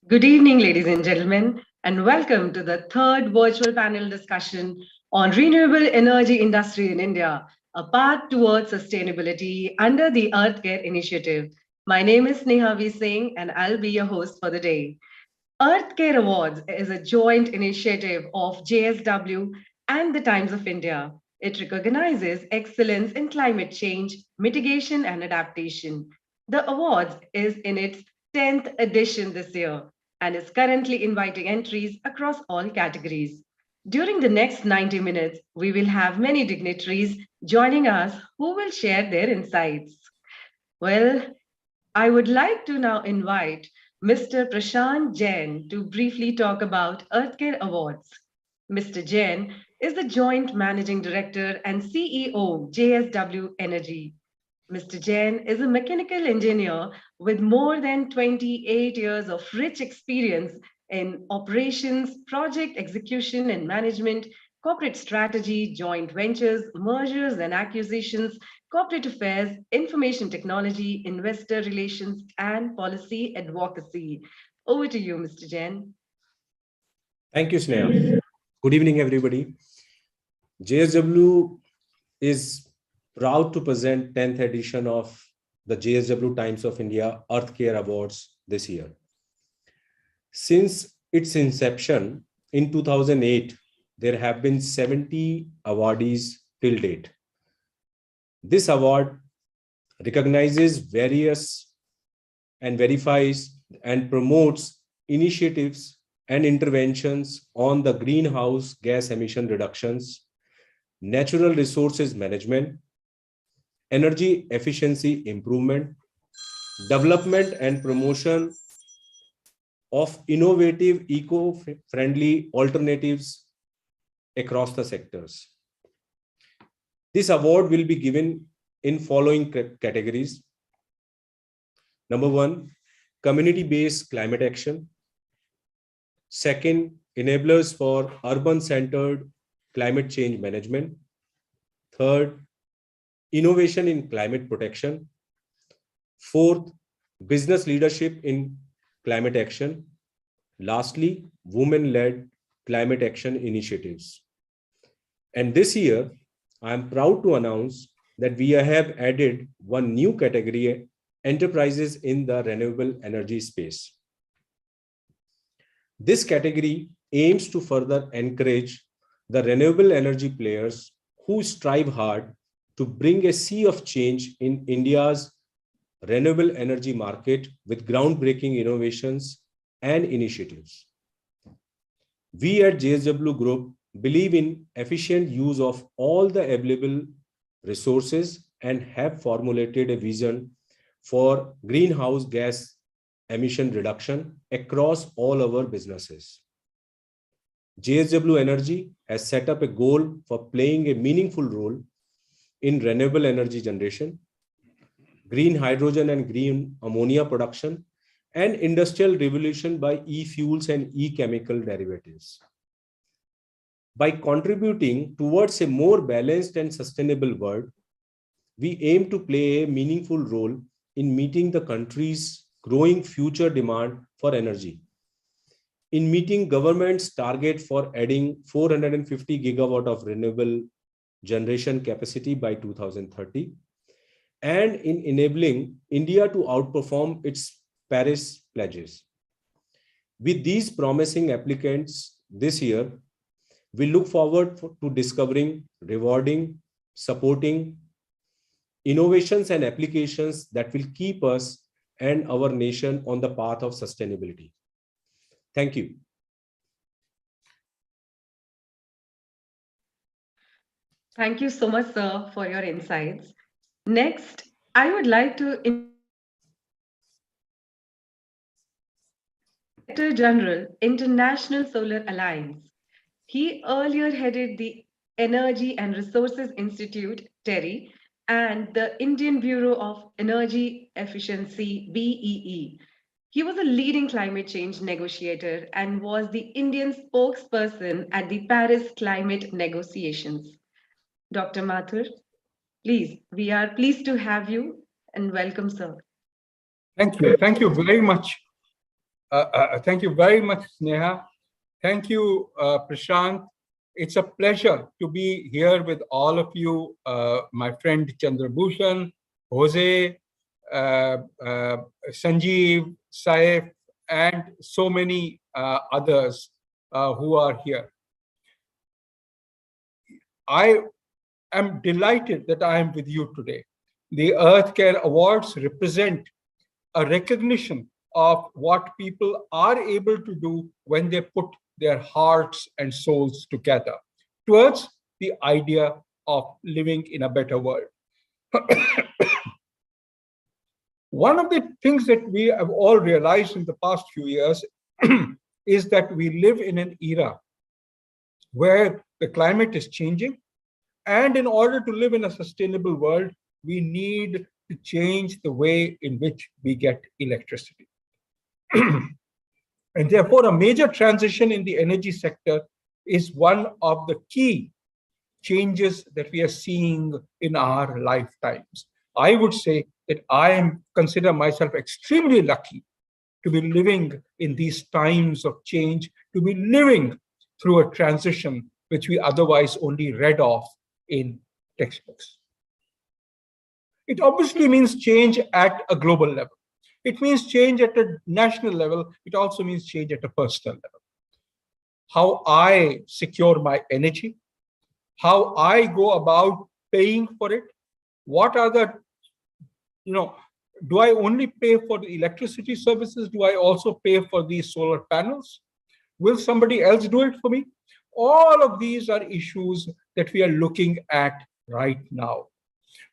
Good evening, ladies and gentlemen, and welcome to the third virtual panel discussion on renewable energy industry in India, a path towards sustainability under the Earthcare Initiative. My name is Sneha V. Singh, and I'll be your host for the day. Earthcare Awards is a joint initiative of JSW and the Times of India. It recognizes excellence in climate change, mitigation, and adaptation. The awards is in its 10th edition this year and is currently inviting entries across all categories. During the next 90 minutes, we will have many dignitaries joining us who will share their insights. Well, I would like to now invite Mr. Prashant Jain to briefly talk about Earthcare Awards. Mr. Jain is the Joint Managing Director and CEO, JSW Energy. Mr. Jain is a mechanical engineer with more than 28 years of rich experience in operations, project execution and management, corporate strategy, joint ventures, mergers and acquisitions, corporate affairs, information technology, investor relations, and policy advocacy. Over to you, Mr. Jain. Thank you, Sneha. Good evening, everybody. JSW is proud to present 10th edition of the JSW Times of India Earthcare Awards this year. Since its inception in 2008, there have been 70 awardees till date. This award recognizes various and verifies and promotes initiatives and interventions on the greenhouse gas emission reductions, natural resources management, energy efficiency improvement, development and promotion of innovative eco-friendly alternatives across the sectors. This award will be given in following categories. Number 1, community-based climate action. Second, enablers for urban-centered climate change management. Third, innovation in climate protection. Fourth, business leadership in climate action. Lastly, women-led climate action initiatives. And this year, I am proud to announce that we have added one new category, enterprises in the renewable energy space. This category aims to further encourage the renewable energy players who strive hard to bring a sea of change in India's renewable energy market with groundbreaking innovations and initiatives. We at JSW Group believe in efficient use of all the available resources and have formulated a vision for greenhouse gas emission reduction across all our businesses. JSW Energy has set up a goal for playing a meaningful role in renewable energy generation, green hydrogen and green ammonia production, and industrial revolution by e-fuels and e-chemical derivatives. By contributing towards a more balanced and sustainable world, we aim to play a meaningful role in meeting the country's growing future demand for energy, in meeting government's target for adding 450 gigawatt of renewable generation capacity by 2030, and in enabling India to outperform its Paris pledges. With these promising applicants this year, we look forward to discovering, rewarding, supporting innovations and applications that will keep us and our nation on the path of sustainability. Thank you. Thank you so much, sir, for your insights. Next, I would like to Director General, International Solar Alliance. He earlier headed the Energy and Resources Institute, TERI, and the Indian Bureau of Energy Efficiency, BEE. He was a leading climate change negotiator and was the Indian spokesperson at the Paris climate negotiations. Dr. Mathur, please, we are pleased to have you and welcome, sir. Thank you. Thank you very much. Thank you very much, Sneha. Thank you, Prashant. It's a pleasure to be here with all of you, my friend Chandra Bhushan, Jose, Sanjeev, Saif, and so many others who are here. I am delighted that I am with you today. The Earth Care Awards represent a recognition of what people are able to do when they put their hearts and souls together towards the idea of living in a better world. One of the things that we have all realized in the past few years is that we live in an era where the climate is changing, and in order to live in a sustainable world, we need to change the way in which we get electricity. And therefore, a major transition in the energy sector is one of the key changes that we are seeing in our lifetimes. I would say that I consider myself extremely lucky to be living in these times of change, to be living through a transition which we otherwise only read of in textbooks. It obviously means change at a global level. It means change at a national level. It also means change at a personal level. How I secure my energy, how I go about paying for it, what are the, do I only pay for the electricity services? Do I also pay for these solar panels? Will somebody else do it for me? All of these are issues that we are looking at right now.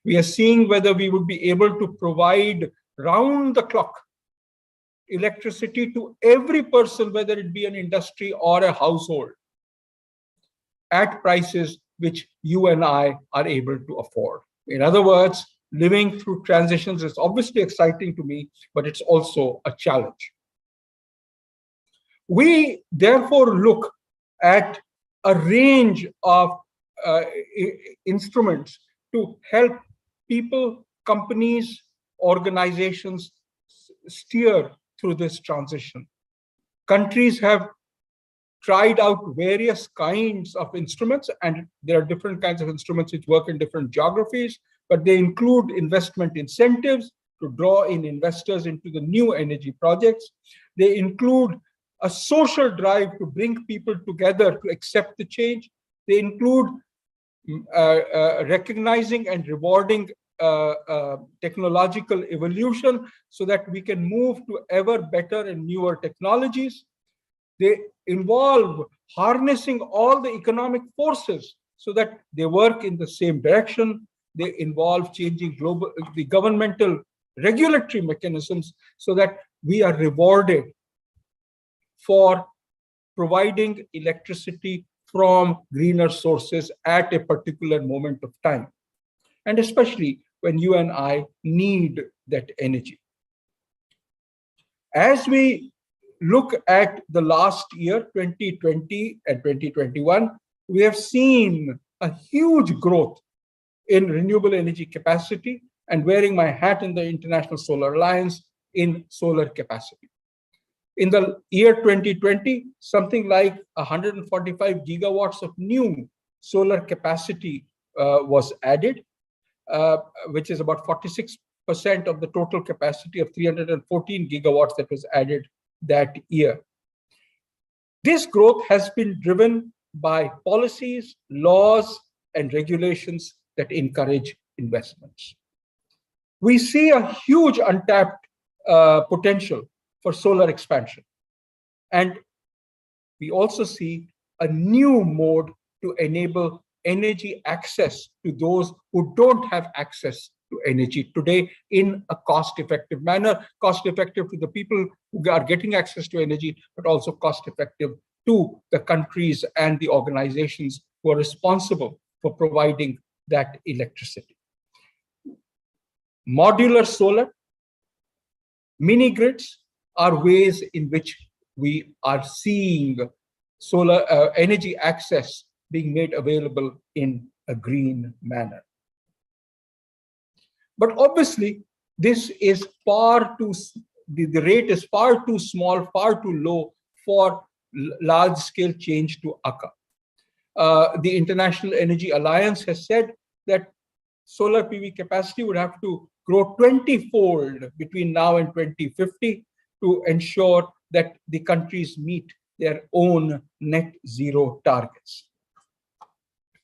We are seeing whether we would be able to provide round the clock electricity to every person, whether it be an industry or a household, at prices which you and I are able to afford. In other words, living through transitions is obviously exciting to me, but it's also a challenge. We therefore look at a range of instruments to help people, companies, organizations steer through this transition. Countries have tried out various kinds of instruments, and there are different kinds of instruments which work in different geographies, but they include investment incentives to draw in investors into the new energy projects. They include a social drive to bring people together to accept the change. They include recognizing and rewarding technological evolution so that we can move to ever better and newer technologies. They involve harnessing all the economic forces so that they work in the same direction. They involve changing the governmental regulatory mechanisms so that we are rewarded for providing electricity from greener sources at a particular moment of time, and especially when you and I need that energy. As we look at the last year, 2020 and 2021, we have seen a huge growth in renewable energy capacity, and wearing my hat in the International Solar Alliance in solar capacity. In the year 2020, something like 145 gigawatts of new solar capacity was added, which is about 46% of the total capacity of 314 gigawatts that was added that year. This growth has been driven by policies, laws, and regulations that encourage investments. We see a huge untapped potential for solar expansion. And we also see a new mode to enable energy access to those who don't have access to energy today in a cost-effective manner, cost-effective to the people who are getting access to energy, but also cost-effective to the countries and the organizations who are responsible for providing that electricity. Modular solar, mini-grids are ways in which we are seeing solar energy access being made available in a green manner. But obviously, this is far too the rate is far too small, far too low for large-scale change to occur. The International Energy Alliance has said that solar PV capacity would have to grow 20-fold between now and 2050 to ensure that the countries meet their own net zero targets.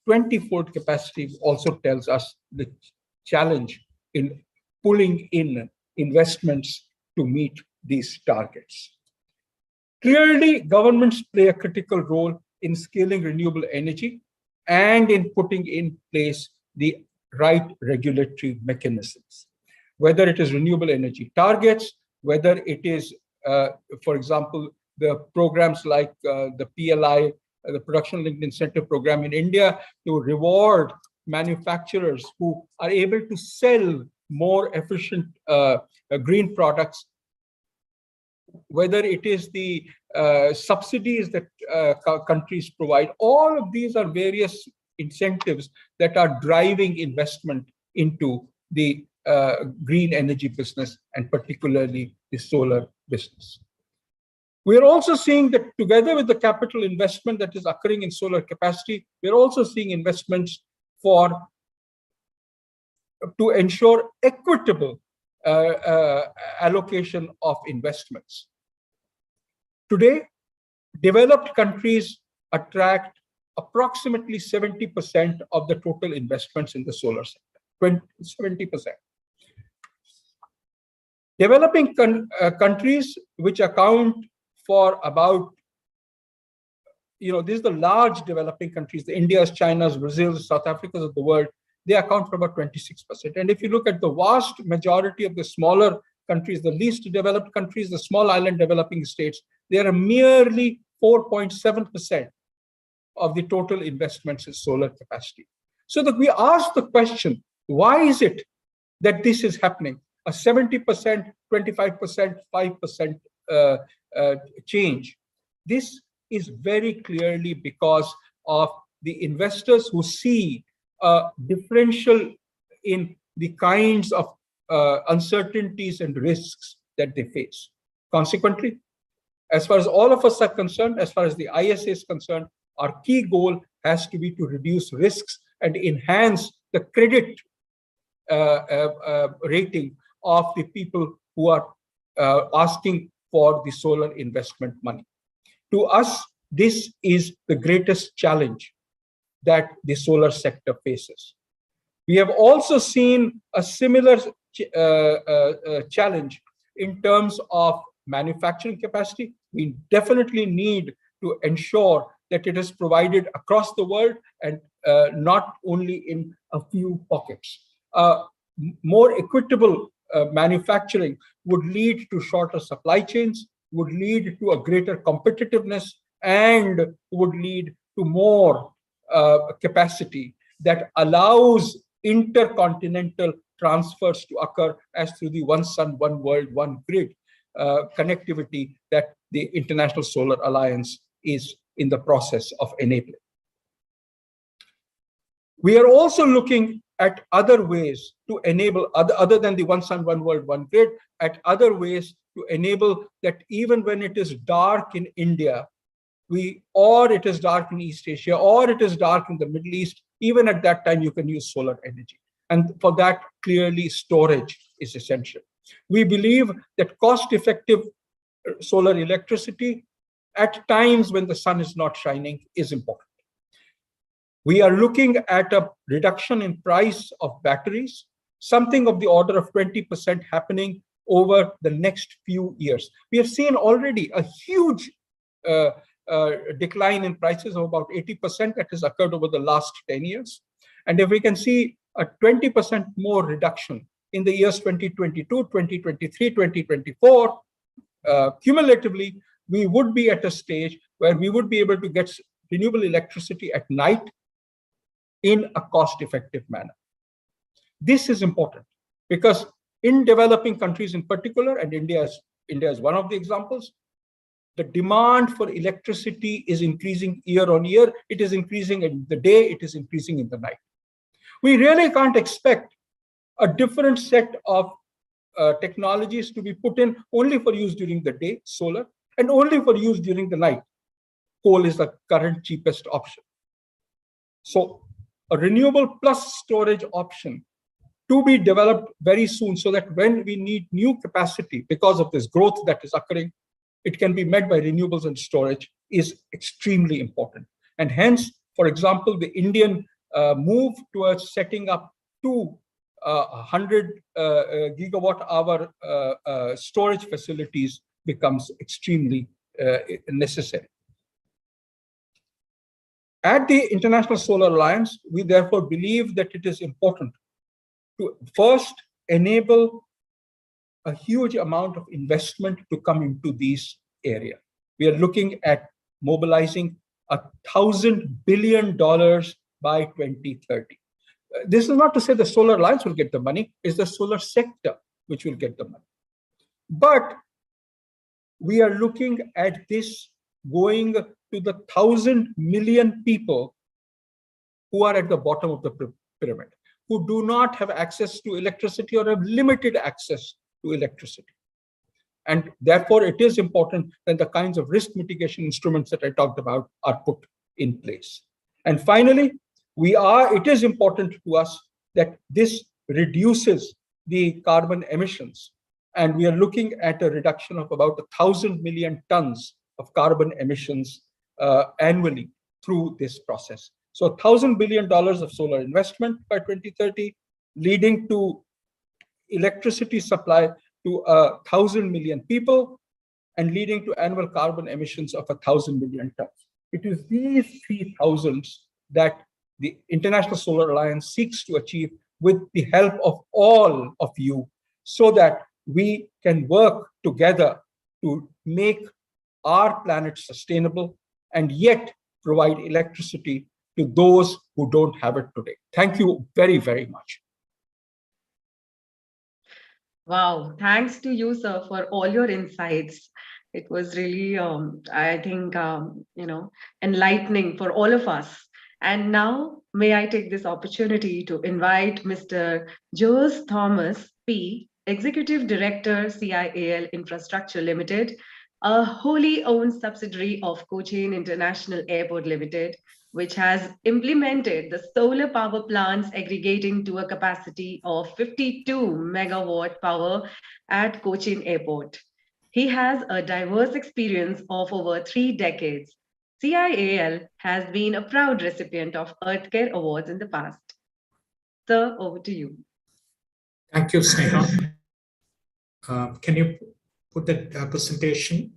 20-fold capacity also tells us the challenge in pulling in investments to meet these targets. Clearly, governments play a critical role in scaling renewable energy and in putting in place the right regulatory mechanisms. Whether it is renewable energy targets, whether it is, for example, the programs like the PLI, the Production Linked Incentive Program in India, to reward manufacturers who are able to sell more efficient green products, whether it is the subsidies that countries provide. All of these are various incentives that are driving investment into the green energy business, and particularly the solar business. We are also seeing that together with the capital investment that is occurring in solar capacity, we are also seeing investments to ensure equitable allocation of investments. Today, developed countries attract approximately 70% of the total investments in the solar sector, 70%. Developing countries, which account for about, these are the large developing countries, the Indias, Chinas, Brazils, South Africas of the world, they account for about 26%. And if you look at the vast majority of the smaller countries, the least developed countries, the small island developing states, they are merely 4.7% of the total investments in solar capacity. So that we ask the question, why is it that this is happening? A 70%, 25%, 5% change. This is very clearly because of the investors who see a differential in the kinds of uncertainties and risks that they face. Consequently, as far as all of us are concerned, as far as the ISA is concerned, our key goal has to be to reduce risks and enhance the credit rating of the people who are asking for the solar investment money. To us, this is the greatest challenge that the solar sector faces. We have also seen a similar challenge in terms of manufacturing capacity. We definitely need to ensure that it is provided across the world and not only in a few pockets. More equitable manufacturing would lead to shorter supply chains, would lead to a greater competitiveness, and would lead to more capacity that allows intercontinental transfers to occur as through the One Sun, One World, One Grid connectivity that the International Solar Alliance is in the process of enabling. We are also looking at other ways to enable, other than the One Sun, One World, One Grid, at other ways to enable that even when it is dark in India, or it is dark in East Asia, or it is dark in the Middle East, even at that time you can use solar energy. And for that, clearly storage is essential. We believe that cost-effective solar electricity at times when the sun is not shining is important. We are looking at a reduction in price of batteries, something of the order of 20% happening over the next few years. We have seen already a huge decline in prices of about 80% that has occurred over the last 10 years. And if we can see a 20% more reduction in the years 2022, 2023, 2024, cumulatively, we would be at a stage where we would be able to get renewable electricity at night in a cost-effective manner. This is important because in developing countries in particular, and India is one of the examples, the demand for electricity is increasing year on year. It is increasing in the day, it is increasing in the night. We really can't expect a different set of technologies to be put in only for use during the day, solar, and only for use during the night. Coal is the current cheapest option. So a renewable plus storage option to be developed very soon, so that when we need new capacity because of this growth that is occurring, it can be met by renewables and storage, is extremely important. And hence, for example, the Indian move towards setting up 200 gigawatt hour storage facilities becomes extremely necessary. At the International Solar Alliance, we therefore believe that it is important to first enable a huge amount of investment to come into these areas. We are looking at mobilizing $1,000 billion by 2030. This is not to say the Solar Alliance will get the money, it's the solar sector which will get the money. But we are looking at this going to the 1,000 million people who are at the bottom of the pyramid, who do not have access to electricity or have limited access to electricity. And therefore, it is important that the kinds of risk mitigation instruments that I talked about are put in place. And finally, it is important to us that this reduces the carbon emissions. And we are looking at a reduction of about 1,000 million tons of carbon emissions annually through this process. So $1,000 billion of solar investment by 2030, leading to electricity supply to 1,000 million people, and leading to annual carbon emissions of 1,000 million tons. It is these 3,000s that the International Solar Alliance seeks to achieve with the help of all of you, so that we can work together to make our planet sustainable and yet provide electricity to those who don't have it today. Thank you very, very much. Wow, thanks to you, sir, for all your insights. It was really, I think, enlightening for all of us. And now, may I take this opportunity to invite Mr. Jose Thomas P., Executive Director, CIAL Infrastructure Limited, a wholly owned subsidiary of Cochin International Airport Limited, which has implemented the solar power plants aggregating to a capacity of 52 megawatt power at Cochin Airport. He has a diverse experience of over 3 decades. CIAL has been a proud recipient of EarthCare Awards in the past. Sir, over to you. Thank you, Sneha. Can you put that presentation?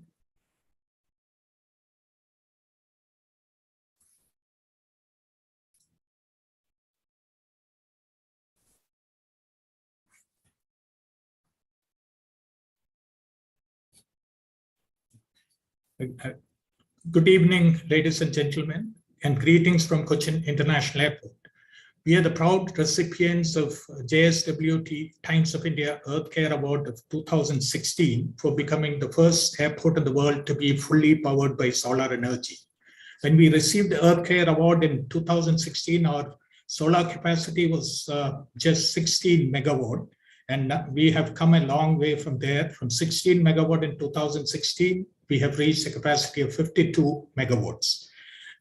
Good evening, ladies and gentlemen, and greetings from Cochin International Airport. We are the proud recipients of JSWT Times of India EarthCare Award of 2016 for becoming the first airport in the world to be fully powered by solar energy. When we received the EarthCare Award in 2016, our solar capacity was just 16 megawatt. And we have come a long way from there. From 16 megawatt in 2016, we have reached a capacity of 52 megawatts.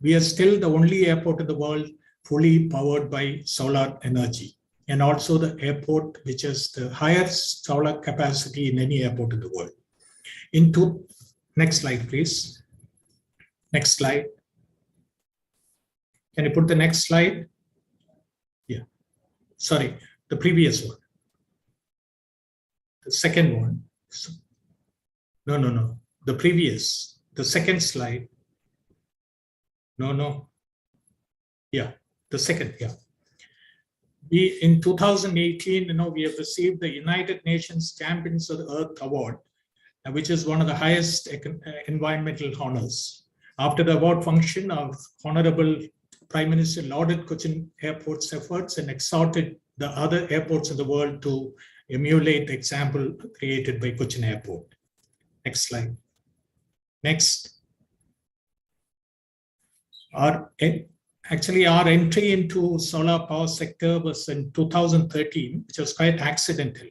We are still the only airport in the world fully powered by solar energy, and also the airport which has the highest solar capacity in any airport in the world. Next slide, please. Next slide. Can you put the next slide? Yeah. Sorry, the previous one. The second one. No. The previous, the second slide. No. Yeah, the second, yeah. In 2018, we have received the United Nations Champions of the Earth Award, which is one of the highest environmental honors. After the award function, our Honorable Prime Minister lauded Cochin Airport's efforts and exhorted the other airports in the world to emulate the example created by Cochin Airport. Next slide. Next. Our entry into solar power sector was in 2013, which was quite accidental.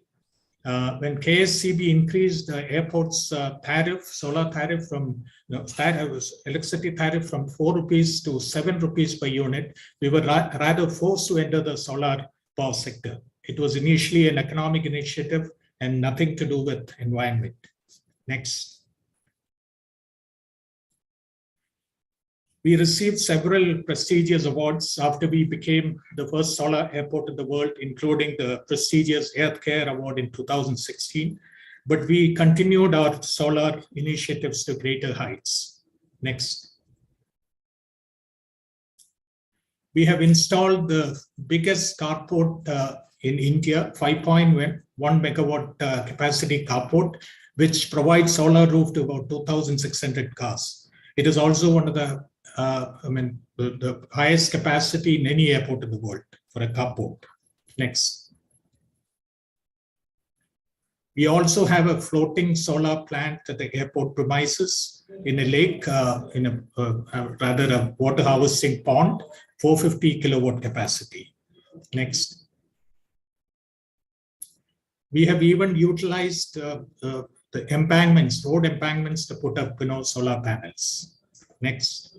When KSCB increased the airport's solar tariff from electricity tariff from 4 rupees to 7 rupees per unit, we were rather forced to enter the solar power sector. It was initially an economic initiative and nothing to do with environment. Next. We received several prestigious awards after we became the first solar airport in the world, including the prestigious Healthcare Award in 2016. But we continued our solar initiatives to greater heights. Next. We have installed the biggest carport in India, 5.1 megawatt capacity carport, which provides solar roof to about 2,600 cars. It is also one of the the highest capacity in any airport in the world for a carport. Next. We also have a floating solar plant at the airport premises in a lake, rather a water harvesting pond, 450 kilowatt capacity. Next. We have even utilized the embankments, road embankments, to put up solar panels. Next.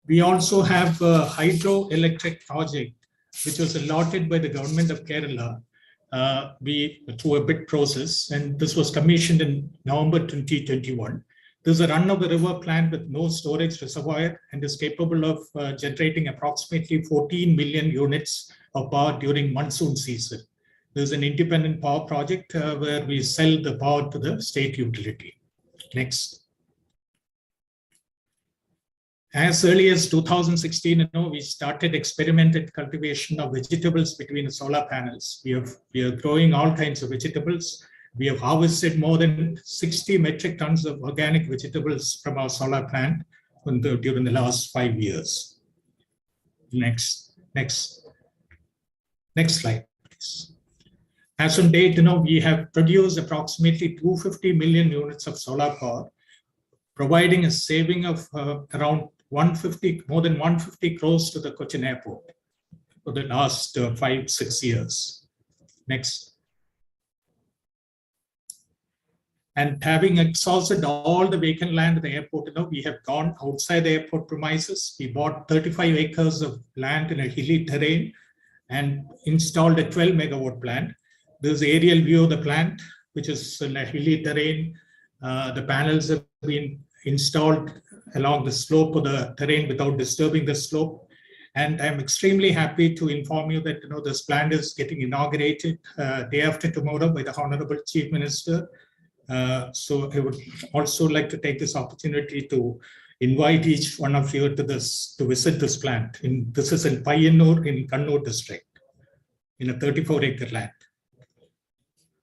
We also have a hydroelectric project, which was allotted by the government of Kerala through a bid process, and this was commissioned in November 2021. This is a run-of-the-river plant with no storage reservoir and is capable of generating approximately 14 million units of power during monsoon season. There's an independent power project where we sell the power to the state utility. Next. As early as 2016, we started experimental cultivation of vegetables between the solar panels. We are growing all kinds of vegetables. We have harvested more than 60 metric tons of organic vegetables from our solar plant during the last 5 years. Next slide, please. As on date, we have produced approximately 250 million units of solar power, providing a saving of around more than 150 crores to the Cochin airport for the last 5-6 years. Next. And having exhausted all the vacant land at the airport, we have gone outside the airport premises. We bought 35 acres of land in a hilly terrain and installed a 12 megawatt plant. There's an aerial view of the plant, which is in a hilly terrain. The panels have been installed along the slope of the terrain without disturbing the slope. And I'm extremely happy to inform you that this plant is getting inaugurated day after tomorrow by the Honorable Chief Minister. So I would also like to take this opportunity to invite each one of you to visit this plant. This is in Payyanur in Kannur district, in a 34-acre land.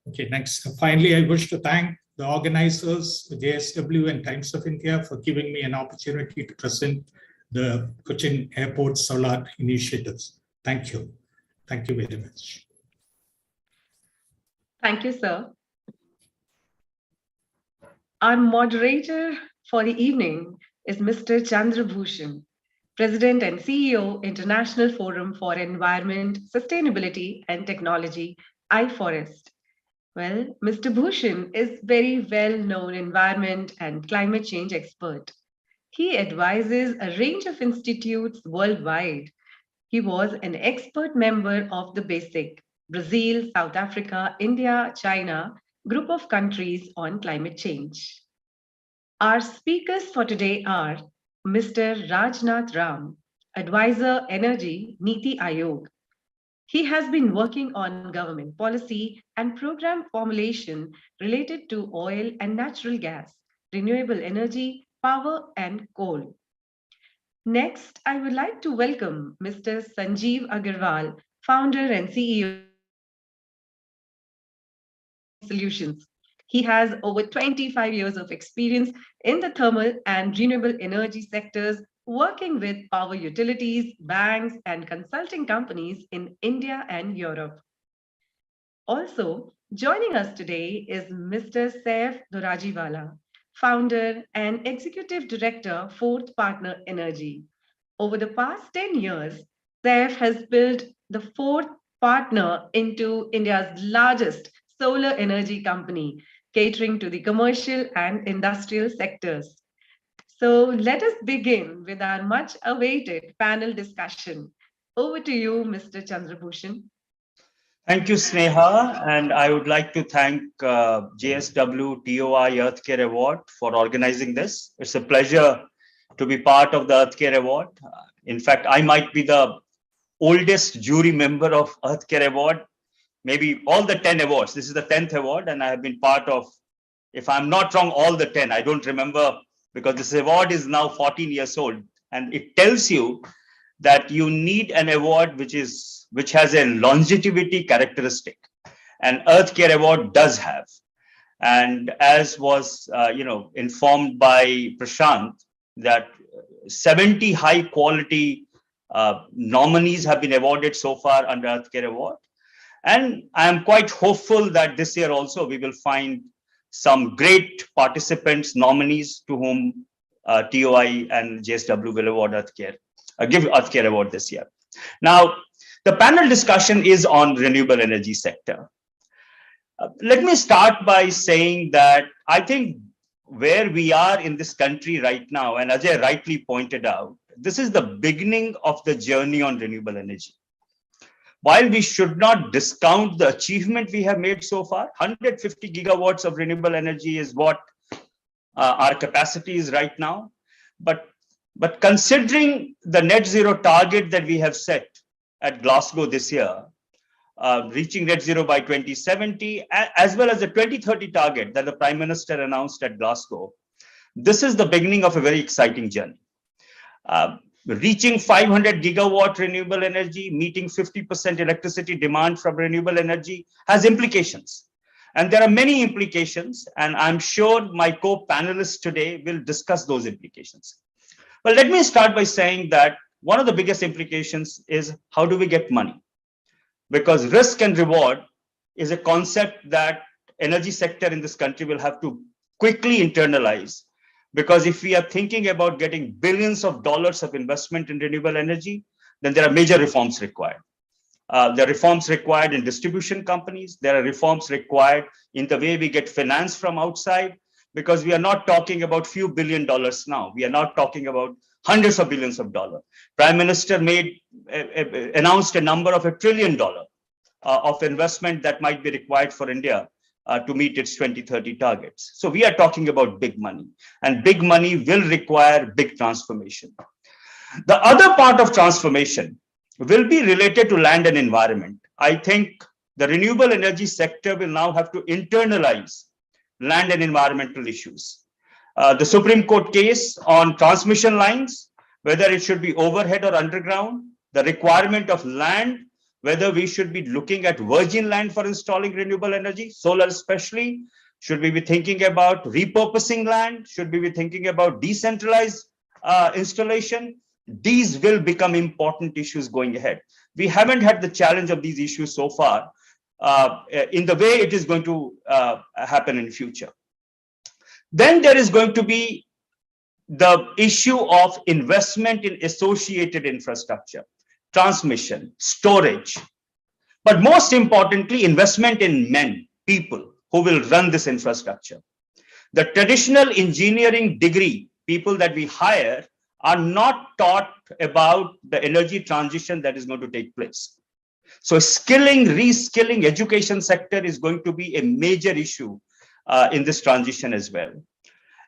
Okay, next. Finally, I wish to thank the organizers, the JSW and Times of India, for giving me an opportunity to present the Cochin Airport solar initiatives. Thank you. Thank you very much. Thank you, sir. Our moderator for the evening is Mr. Chandra Bhushan, President and CEO, International Forum for Environment, Sustainability and Technology, iForest. Well, Mr. Bhushan is very well-known environment and climate change expert. He advises a range of institutes worldwide. He was an expert member of the BASIC, Brazil, South Africa, India, China, group of countries on climate change. Our speakers for today are Mr. Rajnath Ram, Advisor Energy, Niti Aayog. He has been working on government policy and program formulation related to oil and natural gas, renewable energy, power, and coal. Next, I would like to welcome Mr. Sanjeev Agarwal, founder and CEO Solutions. He has over 25 years of experience in the thermal and renewable energy sectors, working with power utilities, banks, and consulting companies in India and Europe. Also, joining us today is Mr. Saif Dorajiwala, founder and executive director, Fourth Partner Energy. Over the past 10 years, Saif has built the fourth partner into India's largest solar energy company, catering to the commercial and industrial sectors. So let us begin with our much awaited panel discussion. Over to you, Mr. Chandra Bhushan. Thank you, Sneha. And I would like to thank JSW TOI Earthcare Award for organizing this. It's a pleasure to be part of the Earthcare Award. In fact, I might be the oldest jury member of Earthcare Award, maybe all the 10 awards. This is the 10th award, and I have been part of, if I'm not wrong, all the 10. I don't remember, because this award is now 14 years old. And it tells you that you need an award which has a longevity characteristic, and Earthcare Award does have. And as was informed by Prashant, that 70 high quality nominees have been awarded so far under Earthcare Award. And I am quite hopeful that this year also we will find some great participants, nominees to whom TOI and JSW will award give Earthcare Award this year. Now, the panel discussion is on renewable energy sector. Let me start by saying that I think where we are in this country right now, and Ajay rightly pointed out, this is the beginning of the journey on renewable energy. While we should not discount the achievement we have made so far, 150 gigawatts of renewable energy is what our capacity is right now. But considering the net zero target that we have set at Glasgow this year, reaching net zero by 2070, as well as the 2030 target that the Prime Minister announced at Glasgow, this is the beginning of a very exciting journey. Reaching 500 gigawatt renewable energy, meeting 50% electricity demand from renewable energy has implications. And there are many implications, and I'm sure my co-panelists today will discuss those implications. But let me start by saying that one of the biggest implications is how do we get money? Because risk and reward is a concept that energy sector in this country will have to quickly internalize. Because if we are thinking about getting billions of dollars of investment in renewable energy, then there are major reforms required. There are reforms required in distribution companies. There are reforms required in the way we get finance from outside, because we are not talking about few $1 billion now. We are not talking about hundreds of billions of dollars. Prime Minister announced a number of $1 trillion of investment that might be required for India to meet its 2030 targets. So we are talking about big money, and big money will require big transformation. The other part of transformation will be related to land and environment. I think the renewable energy sector will now have to internalize land and environmental issues. The Supreme Court case on transmission lines, whether it should be overhead or underground, the requirement of land, whether we should be looking at virgin land for installing renewable energy, solar especially, should we be thinking about repurposing land, should we be thinking about decentralized installation? These will become important issues going ahead. We haven't had the challenge of these issues so far in the way it is going to happen in the future. Then there is going to be the issue of investment in associated infrastructure, transmission, storage, but most importantly, investment in men, people who will run this infrastructure. The traditional engineering degree people that we hire are not taught about the energy transition that is going to take place. So skilling, reskilling, education sector is going to be a major issue in this transition as well.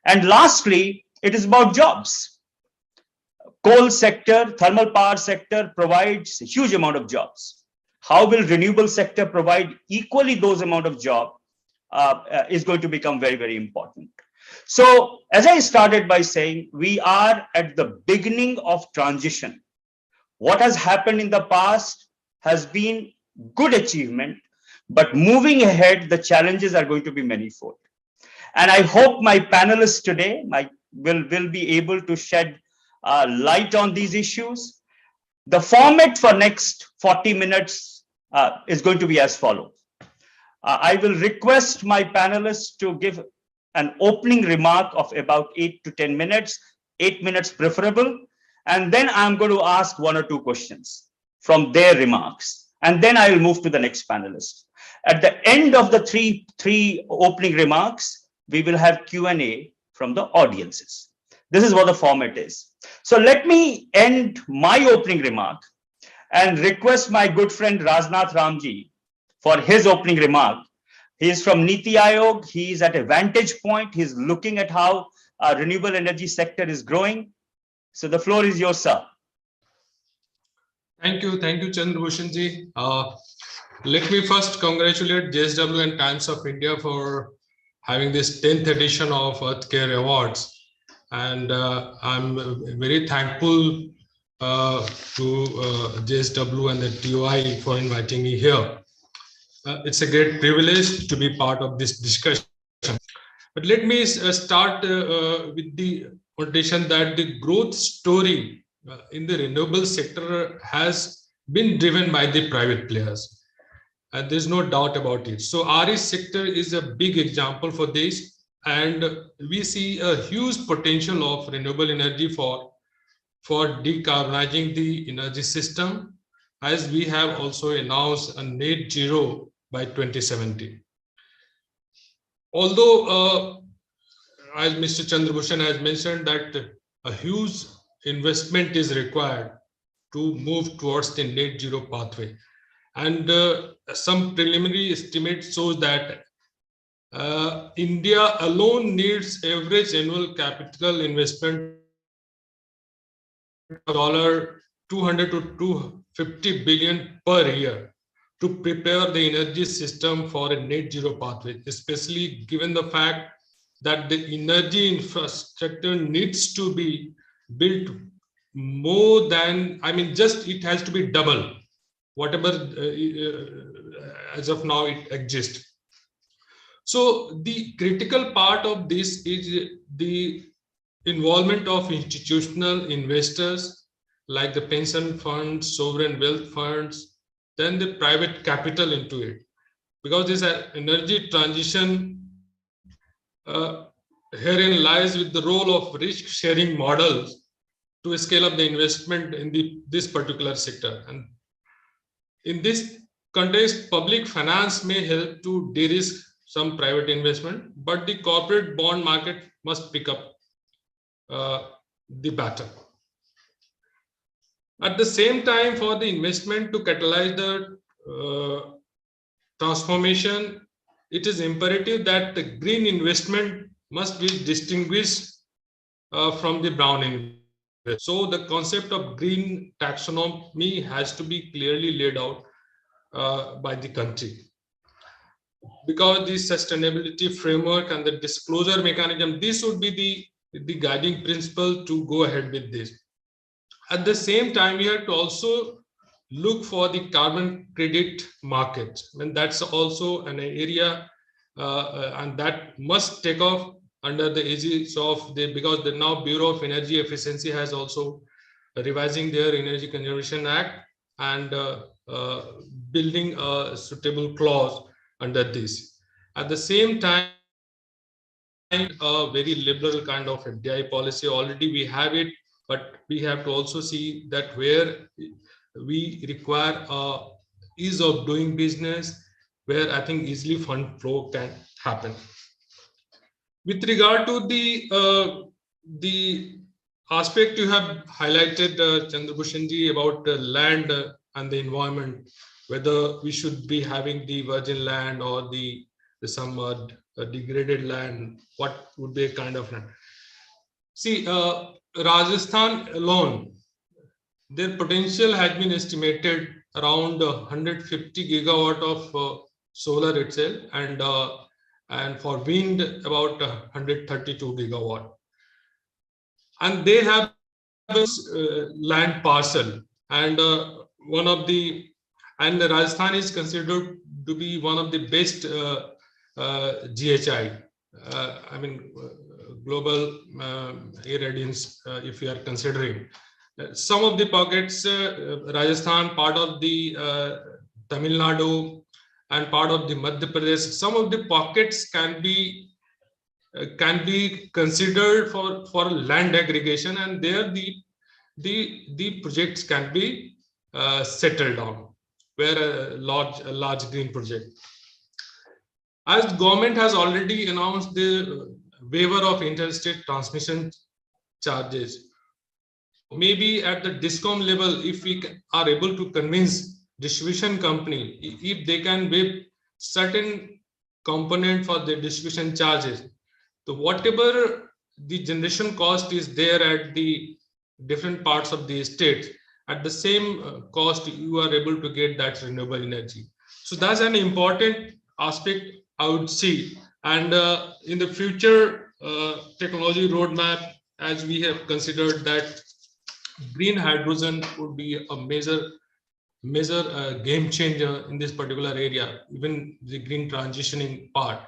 And lastly, it is about jobs. Coal sector, thermal power sector provides a huge amount of jobs. How will renewable sector provide equally those amount of job is going to become very, very important. So as I started by saying, we are at the beginning of transition. What has happened in the past has been good achievement, but moving ahead, the challenges are going to be manifold. And I hope my panelists today will be able to shed light on these issues. The format for next 40 minutes is going to be as follows. I will request my panelists to give an opening remark of about 8 to 10 minutes, 8 minutes preferable. And then I'm going to ask 1 or 2 questions from their remarks. and then I will move to the next panelist. At the end of the three opening remarks, we will have Q&A from the audiences. This is what the format is. So let me end my opening remark and request my good friend Rajnath Ramji for his opening remark. He is from Niti Aayog. He is at a vantage point. He's looking at how our renewable energy sector is growing. So the floor is yours, sir. Thank you, Chandra Bhushan ji. Let me first congratulate JSW and Times of India for having this 10th edition of Earthcare Awards. And I'm very thankful to JSW and the TOI for inviting me here. It's a great privilege to be part of this discussion. But let me start with the notation that the growth story in the renewable sector has been driven by the private players. And there's no doubt about it. So RE sector is a big example for this. And we see a huge potential of renewable energy for decarbonizing the energy system, as we have also announced a net zero by 2070. Although, as Mr. Chandra Bhushan has mentioned, that a huge investment is required to move towards the net zero pathway. And some preliminary estimates shows that India alone needs average annual capital investment $200 to $250 billion per year to prepare the energy system for a net zero pathway, especially given the fact that the energy infrastructure needs to be built more than, just it has to be double whatever as of now it exists. So the critical part of this is the involvement of institutional investors like the pension funds, sovereign wealth funds, then the private capital into it. Because this energy transition herein lies with the role of risk sharing models to scale up the investment in this particular sector. And in this context, public finance may help to de-risk some private investment, but the corporate bond market must pick up the baton. At the same time, for the investment to catalyze the transformation, it is imperative that the green investment must be distinguished from the brown investment. So the concept of green taxonomy has to be clearly laid out by the country. Because the sustainability framework and the disclosure mechanism, this would be the guiding principle to go ahead with this. At the same time, we have to also look for the carbon credit market, and that's also an area and that must take off under the aegis of because the now Bureau of Energy Efficiency has also revising their Energy Conservation Act and building a suitable clause under this. At the same time, a very liberal kind of FDI policy, already we have it, but we have to also see that where we require ease of doing business, where I think easily fund flow can happen. With regard to the aspect you have highlighted, Chandra Bhushan ji, about land and the environment, whether we should be having the virgin land or some degraded land, what would be a kind of land? See, Rajasthan alone, their potential has been estimated around 150 gigawatt of solar itself, and for wind about 132 gigawatt. And they have a land parcel, and Rajasthan is considered to be one of the best GHI, global irradiance, if you are considering. Some of the pockets, Rajasthan, part of the Tamil Nadu, and part of the Madhya Pradesh, some of the pockets can be considered for land aggregation, and there the projects can be settled down. where a large green project. As government has already announced the waiver of interstate transmission charges, maybe at the DISCOM level, if we are able to convince distribution company, if they can waive certain component for the distribution charges, so whatever the generation cost is there at the different parts of the state, at the same cost, you are able to get that renewable energy. So that's an important aspect I would see. And in the future technology roadmap, as we have considered that green hydrogen would be a major game changer in this particular area, even the green transitioning part.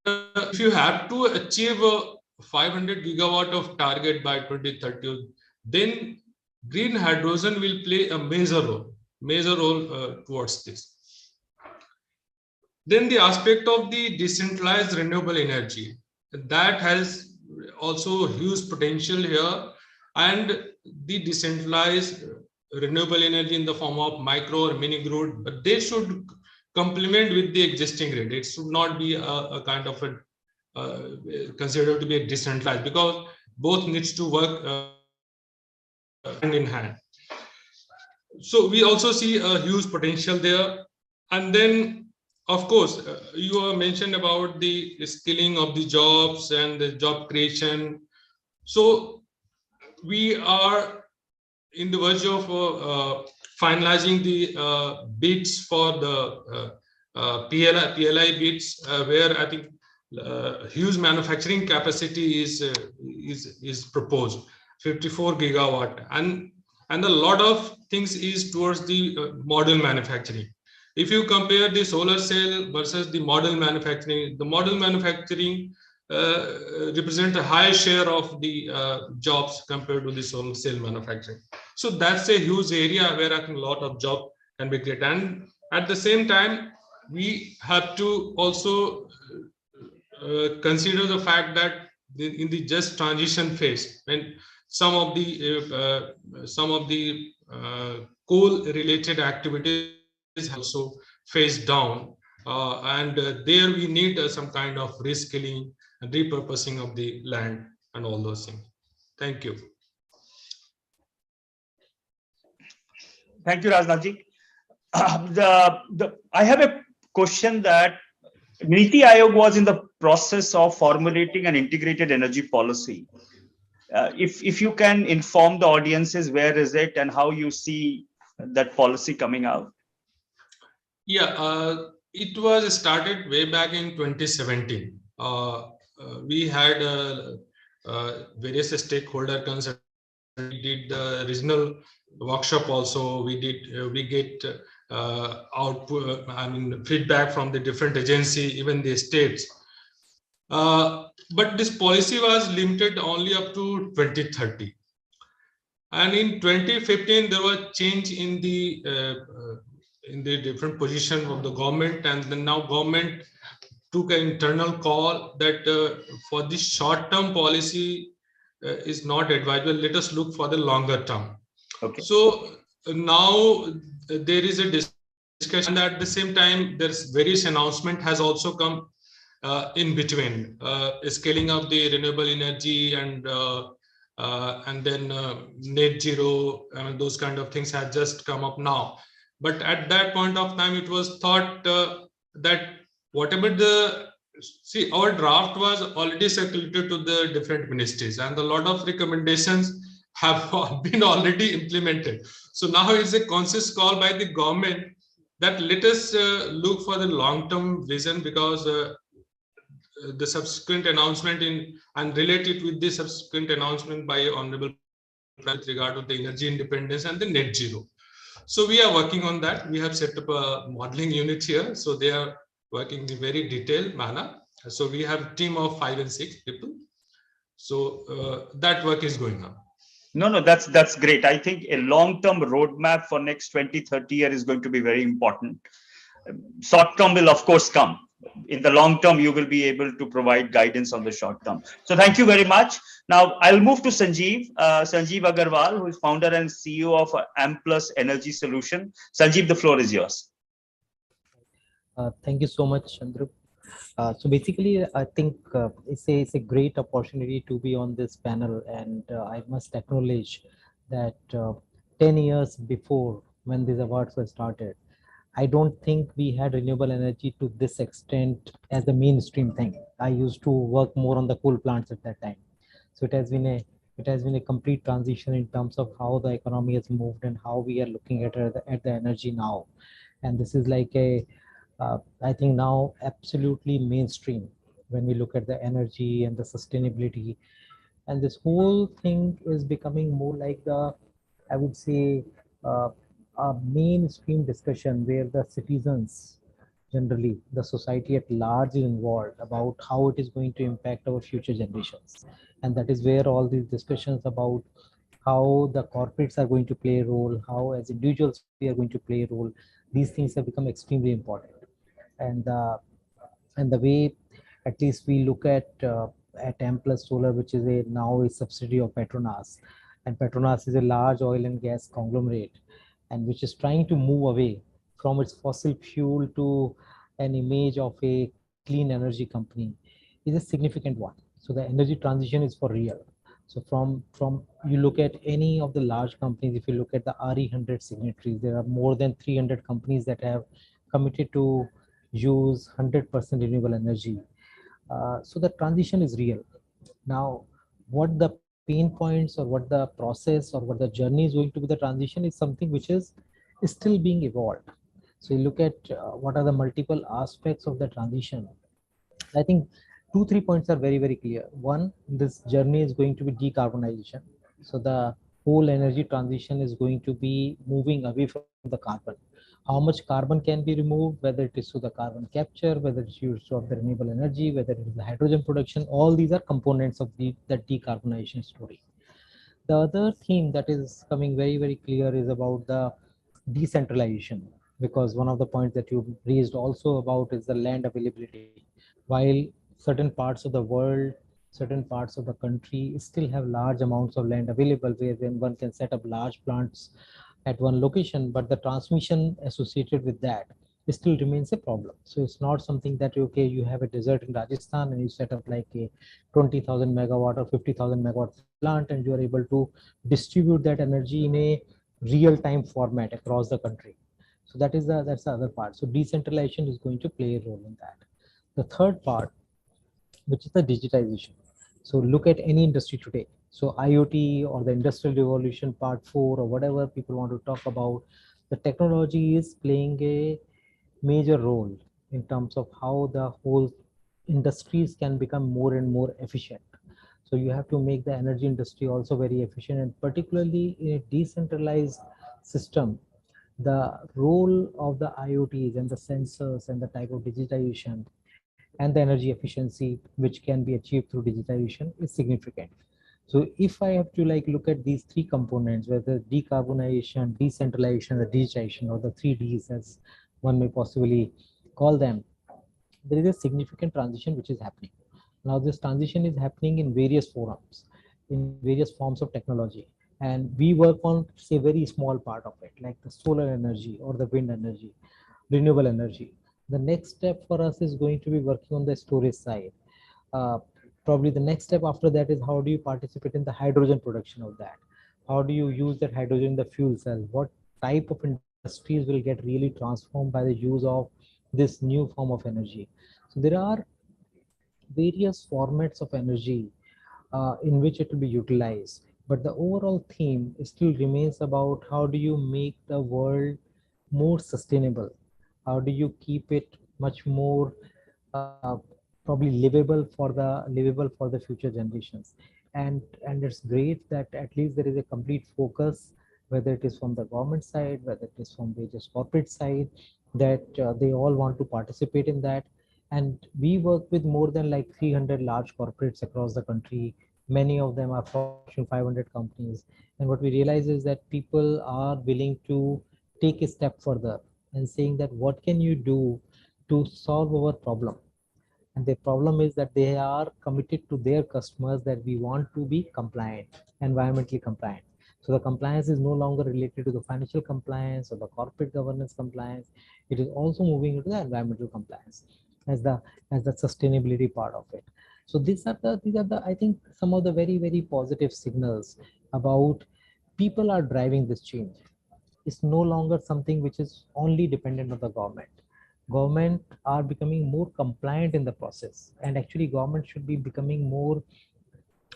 If you have to achieve a 500 gigawatt of target by 2030, then green hydrogen will play a major role towards this. Then the aspect of the decentralized renewable energy, that has also huge potential here, and the decentralized renewable energy in the form of micro or mini grid, but they should complement with the existing grid. It should not be a kind of a considered to be a decentralized, because both needs to work hand in hand. So we also see a huge potential there. And then, of course, you mentioned about the skilling of the jobs and the job creation. So we are in the verge of finalizing the bids for the PLI bids, where I think huge manufacturing capacity is proposed, 54 gigawatt, and a lot of things is towards the module manufacturing. If you compare the solar cell versus the module manufacturing, the module manufacturing represent a high share of the jobs compared to the solar cell manufacturing. So that's a huge area where I think a lot of job can be created. And at the same time, we have to also consider the fact that in the just transition phase, when some of the coal related activities also phased down, and there we need some kind of reskilling and repurposing of the land and all those things. Thank you. Thank you, Rajnathji. I have a question that Niti Aayog was in the process of formulating an integrated energy policy. If you can inform the audiences, where is it and how you see that policy coming out? Yeah, it was started way back in 2017. We had various stakeholder consultations. We did the regional workshop also. We get output, I mean, feedback from the different agency, even the states. But this policy was limited only up to 2030. And in 2015, there was change in the different position of the government, and then now government took an internal call that for this short-term policy is not advisable. Let us look for the longer term. Okay. So now there is a discussion, and at the same time, there's various announcement has also come in between, scaling up the renewable energy and then net zero, and those kind of things have just come up now. But at that point of time, it was thought that whatever our draft was already circulated to the different ministries, and a lot of recommendations have been already implemented. So now it's a conscious call by the government that let us look for the long-term vision, because the subsequent announcement and related with the subsequent announcement by Honorable with regard to the energy independence and the net zero. So we are working on that. We have set up a modeling unit here. So they are working in very detailed manner. So we have a team of 5 and 6 people. So that work is going on. No, that's great. I think a long-term roadmap for next 20-30 years is going to be very important. Short-term will of course come. in the long term, you will be able to provide guidance on the short term. So thank you very much. Now I'll move to Sanjeev, Sanjeev Agarwal, who is founder and CEO of Amplus Energy Solution. Sanjeev, the floor is yours. Thank you so much, Chandra. So basically, I think it's a great opportunity to be on this panel, and I must acknowledge that 10 years before when these awards were started, I don't think we had renewable energy to this extent as the mainstream thing. I used to work more on the coal plants at that time, so it has been a complete transition in terms of how the economy has moved and how we are looking at the energy now, and this is like a I think now absolutely mainstream when we look at the energy and the sustainability. And this whole thing is becoming more like I would say, uh, a mainstream discussion where the citizens, generally the society at large, is involved about how it is going to impact our future generations. And that is where all these discussions about how the corporates are going to play a role, how as individuals we are going to play a role, these things have become extremely important. And the way at least we look at Amplus Solar, which is now a subsidiary of Petronas, and Petronas is a large oil and gas conglomerate, and which is trying to move away from its fossil fuel to an image of a clean energy company, is a significant one. So the energy transition is for real. So from you look at any of the large companies, if you look at the RE100 signatories, there are more than 300 companies that have committed to use 100% renewable energy. So the transition is real. Now, what the pain points or what the process or what the journey is going to be, the transition is something which is still being evolved. So you look at what are the multiple aspects of the transition. I think 2-3 points are very, very clear. One, this journey is going to be decarbonization. So the whole energy transition is going to be moving away from the carbon. How much carbon can be removed, whether it is through the carbon capture, whether it's used of the renewable energy, whether it is the hydrogen production, all these are components of that decarbonization story. The other theme that is coming very, very clear is about the decentralization, because one of the points that you raised also about is the land availability. While certain parts of the world, certain parts of the country still have large amounts of land available where then one can set up large plants at one location, but the transmission associated with that still remains a problem. So it's not something that, okay, you have a desert in Rajasthan and you set up like a 20,000 megawatt or 50,000 megawatt plant and you are able to distribute that energy in a real-time format across the country. So that's the other part. So decentralization is going to play a role in that. The third part, which is the digitization. So look at any industry today. So IoT or the industrial revolution part 4 or whatever people want to talk about, the technology is playing a major role in terms of how the whole industries can become more and more efficient. So you have to make the energy industry also very efficient, and particularly in a decentralized system, the role of the IoTs and the sensors and the type of digitization and the energy efficiency which can be achieved through digitization is significant. So if I have to like look at these three components, whether decarbonization, decentralization, the digitization, or the 3Ds as one may possibly call them, there is a significant transition which is happening. Now this transition is happening in various forums, in various forms of technology. And we work on, say, very small part of it, like the solar energy or the wind energy, renewable energy. The next step for us is going to be working on the storage side. Uh, Probably the next step after that is how do you participate in the hydrogen production of that? How do you use that hydrogen in the fuel cell? What type of industries will get really transformed by the use of this new form of energy? So there are various formats of energy in which it will be utilized. But the overall theme still remains about how do you make the world more sustainable? How do you keep it much more probably livable for the future generations? And it's great that at least there is a complete focus, whether it is from the government side, whether it is from various corporate side, that they all want to participate in that. And we work with more than like 300 large corporates across the country. Many of them are Fortune 500 companies. And what we realize is that people are willing to take a step further and saying that what can you do to solve our problem. And the problem is that they are committed to their customers that we want to be compliant, environmentally compliant. So the compliance is no longer related to the financial compliance or the corporate governance compliance. It is also moving into the environmental compliance as the sustainability part of it. So these are the I think some of the very positive signals about people are driving this change. It's no longer something which is only dependent on the government. Government are becoming more compliant in the process, and actually government should be becoming more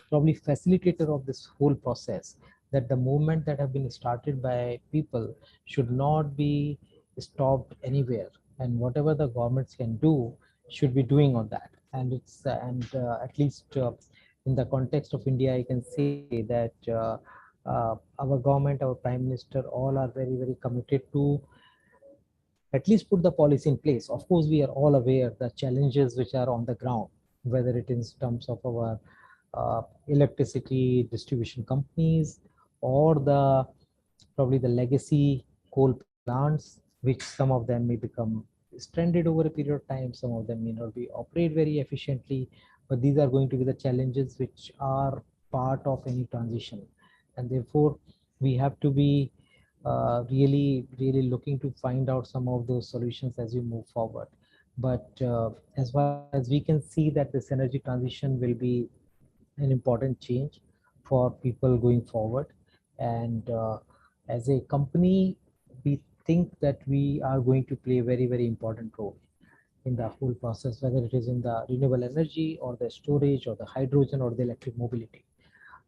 probably facilitator of this whole process, that the movement that have been started by people should not be stopped anywhere, and whatever the governments can do should be doing on that. And it's at least in the context of India, I can say that our government, our prime minister, all are very committed to at least put the policy in place. Of course, we are all aware the challenges which are on the ground, whether it is in terms of our electricity distribution companies or the probably the legacy coal plants, which some of them may become stranded over a period of time. Some of them may not be operate very efficiently, but these are going to be the challenges which are part of any transition, and therefore we have to be really looking to find out some of those solutions as we move forward. But as far as we can see that this energy transition will be an important change for people going forward. And as a company, we think that we are going to play a very important role in the whole process, whether it is in the renewable energy or the storage or the hydrogen or the electric mobility.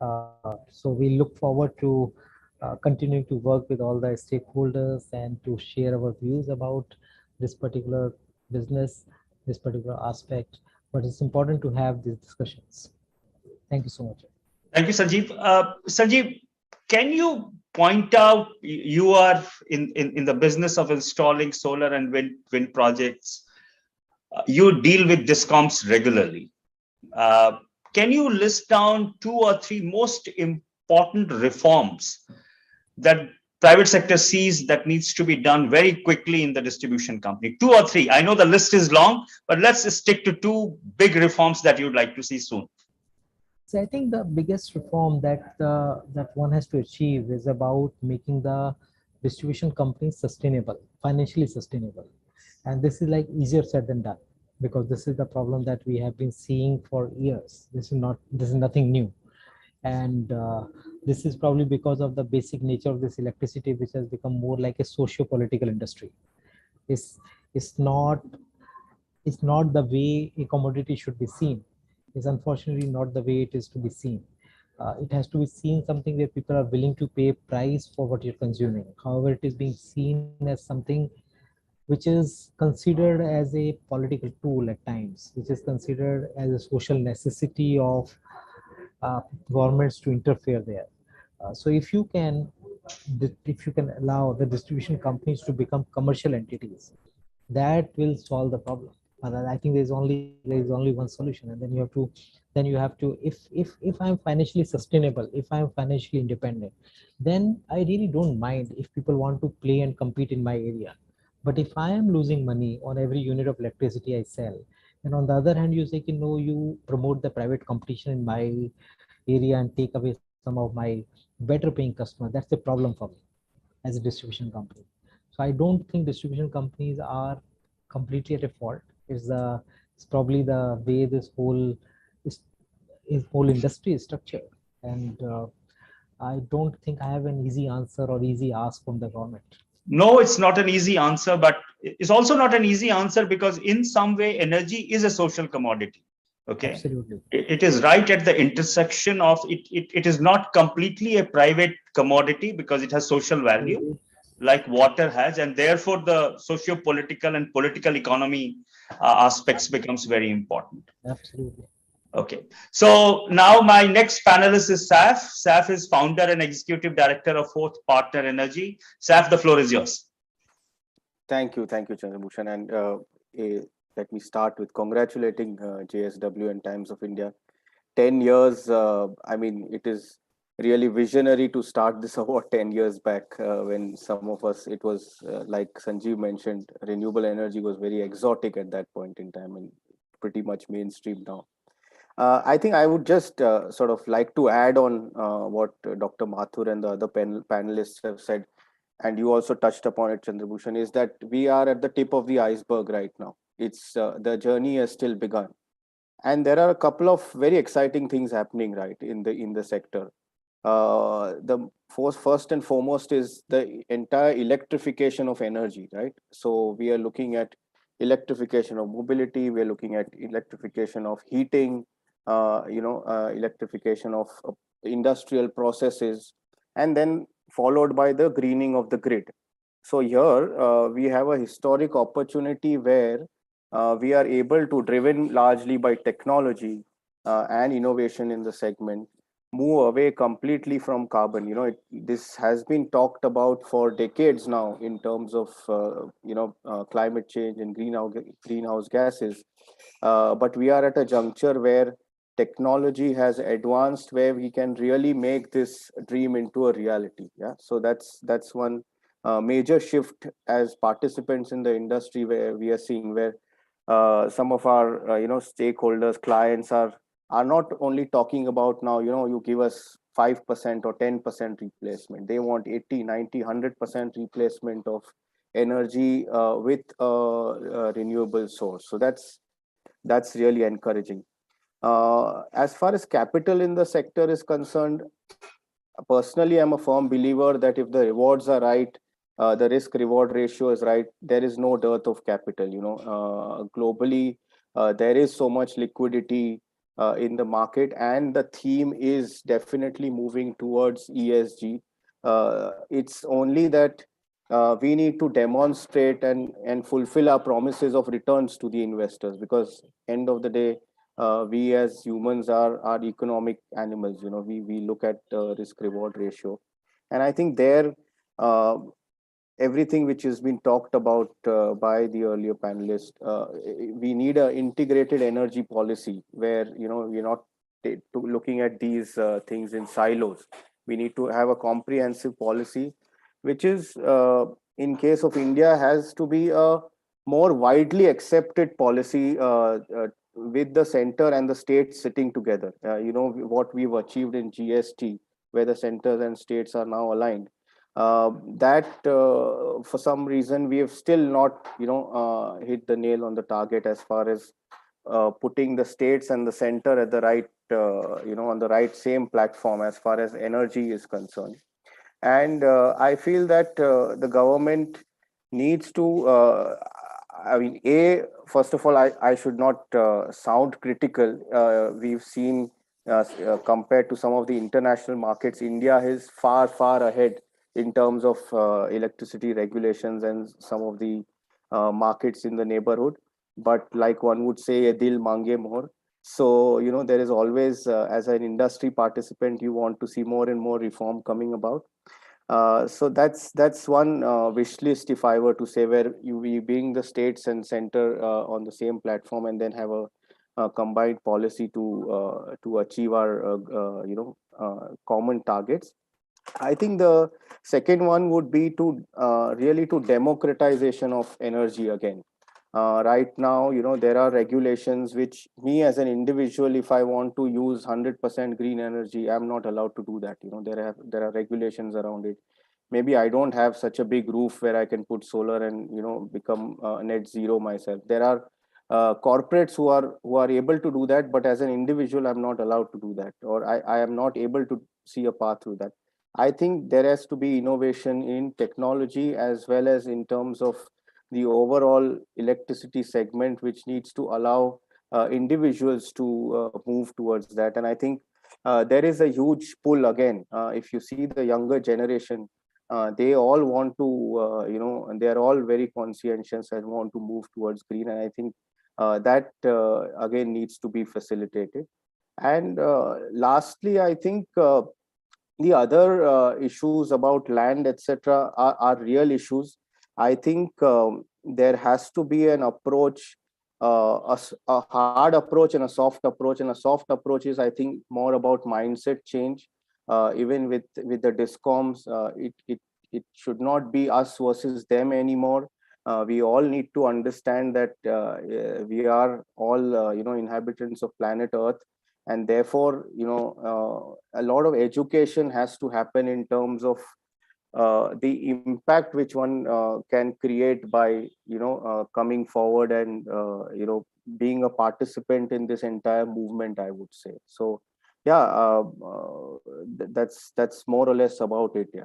So we look forward to continuing to work with all the stakeholders and to share our views about this particular business, this particular aspect. But it's important to have these discussions. Thank you so much. Thank you, Sanjeev. Sanjeev, can you point out, you are in the business of installing solar and wind projects. You deal with discoms regularly. Can you list down 2 or 3 most important reforms that private sector sees that needs to be done very quickly in the distribution company? 2 or 3. I know the list is long, but let's stick to 2 big reforms that you'd like to see soon. So I think the biggest reform that that one has to achieve is about making the distribution companies sustainable, financially sustainable. And this is like easier said than done, because this is the problem that we have been seeing for years. This is nothing new. And this is probably because of the basic nature of this electricity, which has become more like a socio-political industry. It's not the way a commodity should be seen. Is unfortunately not the way it is to be seen. It has to be seen something where people are willing to pay a price for what you're consuming. However, it is being seen as something which is considered as a political tool at times, which is considered as a social necessity of governments to interfere there. So if you can allow the distribution companies to become commercial entities, that will solve the problem. I think there is only one solution, and then you have to if I'm financially sustainable, if I'm financially independent, then I really don't mind if people want to play and compete in my area. But if I am losing money on every unit of electricity I sell, and on the other hand you say, no, you promote the private competition in my area and take away some of my better paying customers, that's a problem for me as a distribution company. So I don't think distribution companies are completely at a fault. It's probably the way this whole industry is structured, and I don't think I have an easy answer or easy ask from the government. No, it's not an easy answer, but it's also not an easy answer because in some way energy is a social commodity. Okay, absolutely. It is right at the intersection of it. It is not completely a private commodity because it has social value, like water has, and therefore the socio-political and political economy aspects becomes very important. Absolutely. Okay, so now my next panelist is Saf. Saf is founder and executive director of Fourth Partner Energy. Saf, the floor is yours. Thank you, Chandra Bhushan, and let me start with congratulating JSW and Times of India. 10 years, I mean, it is really visionary to start this award 10 years back, when some of us, it was like Sanjeev mentioned, renewable energy was very exotic at that point in time and pretty much mainstream now. I think I would just sort of like to add on what Dr. Mathur and the other panelists have said, and you also touched upon it, Chandra Bhushan, is that we are at the tip of the iceberg right now. It's the journey has still begun, and there are a couple of very exciting things happening right in the sector. The first and foremost is the entire electrification of energy, right? So we are looking at electrification of mobility, we are looking at electrification of heating, electrification of industrial processes, and then followed by the greening of the grid. So here we have a historic opportunity where we are able to, driven largely by technology and innovation in the segment, move away completely from carbon. This has been talked about for decades now in terms of climate change and greenhouse gases. But we are at a juncture where technology has advanced, where we can really make this dream into a reality. Yeah, so that's one major shift as participants in the industry, where we are seeing where some of our stakeholders, clients are not only talking about now, you give us 5% or 10% replacement. They want 80, 90, 100% replacement of energy with a renewable source. So that's really encouraging. As far as capital in the sector is concerned, personally, I'm a firm believer that if the rewards are right, the risk reward ratio is right, there is no dearth of capital. Globally, there is so much liquidity in the market, and the theme is definitely moving towards ESG. It's only that we need to demonstrate and fulfill our promises of returns to the investors, because end of the day, we as humans are economic animals. We look at risk reward ratio, and I think there uh, everything which has been talked about by the earlier panelists, we need an integrated energy policy where we're not looking at these things in silos. We need to have a comprehensive policy, which is in case of India, has to be a more widely accepted policy, with the center and the states sitting together. What we've achieved in GST, where the centers and states are now aligned, that for some reason we have still not hit the nail on the target, as far as putting the states and the center at the right on the right same platform as far as energy is concerned. And I feel that the government needs to first of all, I should not sound critical. We've seen compared to some of the international markets, India is far ahead in terms of electricity regulations and some of the markets in the neighborhood. But like one would say, "Ye dil mange more." So there is always, as an industry participant, you want to see more and more reform coming about. So that's one wish list, if I were to say, where we bring the states and center on the same platform, and then have a combined policy to achieve our common targets. I think the second one would be to really to democratization of energy again. Right now, there are regulations which me as an individual, if I want to use 100% green energy, I'm not allowed to do that. There are regulations around it. Maybe I don't have such a big roof where I can put solar and become net zero myself. There are corporates who are able to do that, but as an individual, I'm not allowed to do that, or I am not able to see a path through that. I think there has to be innovation in technology, as well as in terms of the overall electricity segment, which needs to allow individuals to move towards that. And I think there is a huge pull again. If you see the younger generation, they all want to, and they are all very conscientious and want to move towards green. And I think that again needs to be facilitated. And lastly, I think the other issues about land, etc., are real issues. I think there has to be an approach, a hard approach and a soft approach. And a soft approach is, I think, more about mindset change. even with the discoms. It should not be us versus them anymore. We all need to understand that we are all inhabitants of planet Earth, and therefore a lot of education has to happen in terms of the impact which one can create by coming forward and being a participant in this entire movement, I would say. So yeah, that's more or less about it. Yeah.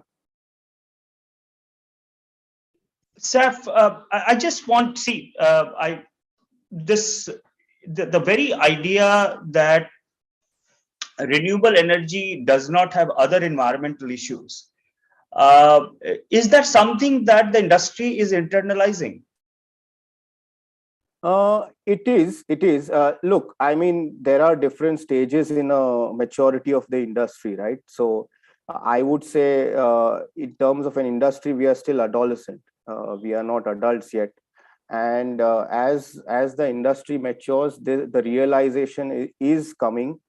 Saf, I just want to see the very idea that renewable energy does not have other environmental issues. Is that something that the industry is internalizing? It is. It is. Look, I mean, there are different stages in a maturity of the industry, right? So I would say, in terms of an industry, we are still adolescent. We are not adults yet. And as the industry matures, the realization is coming.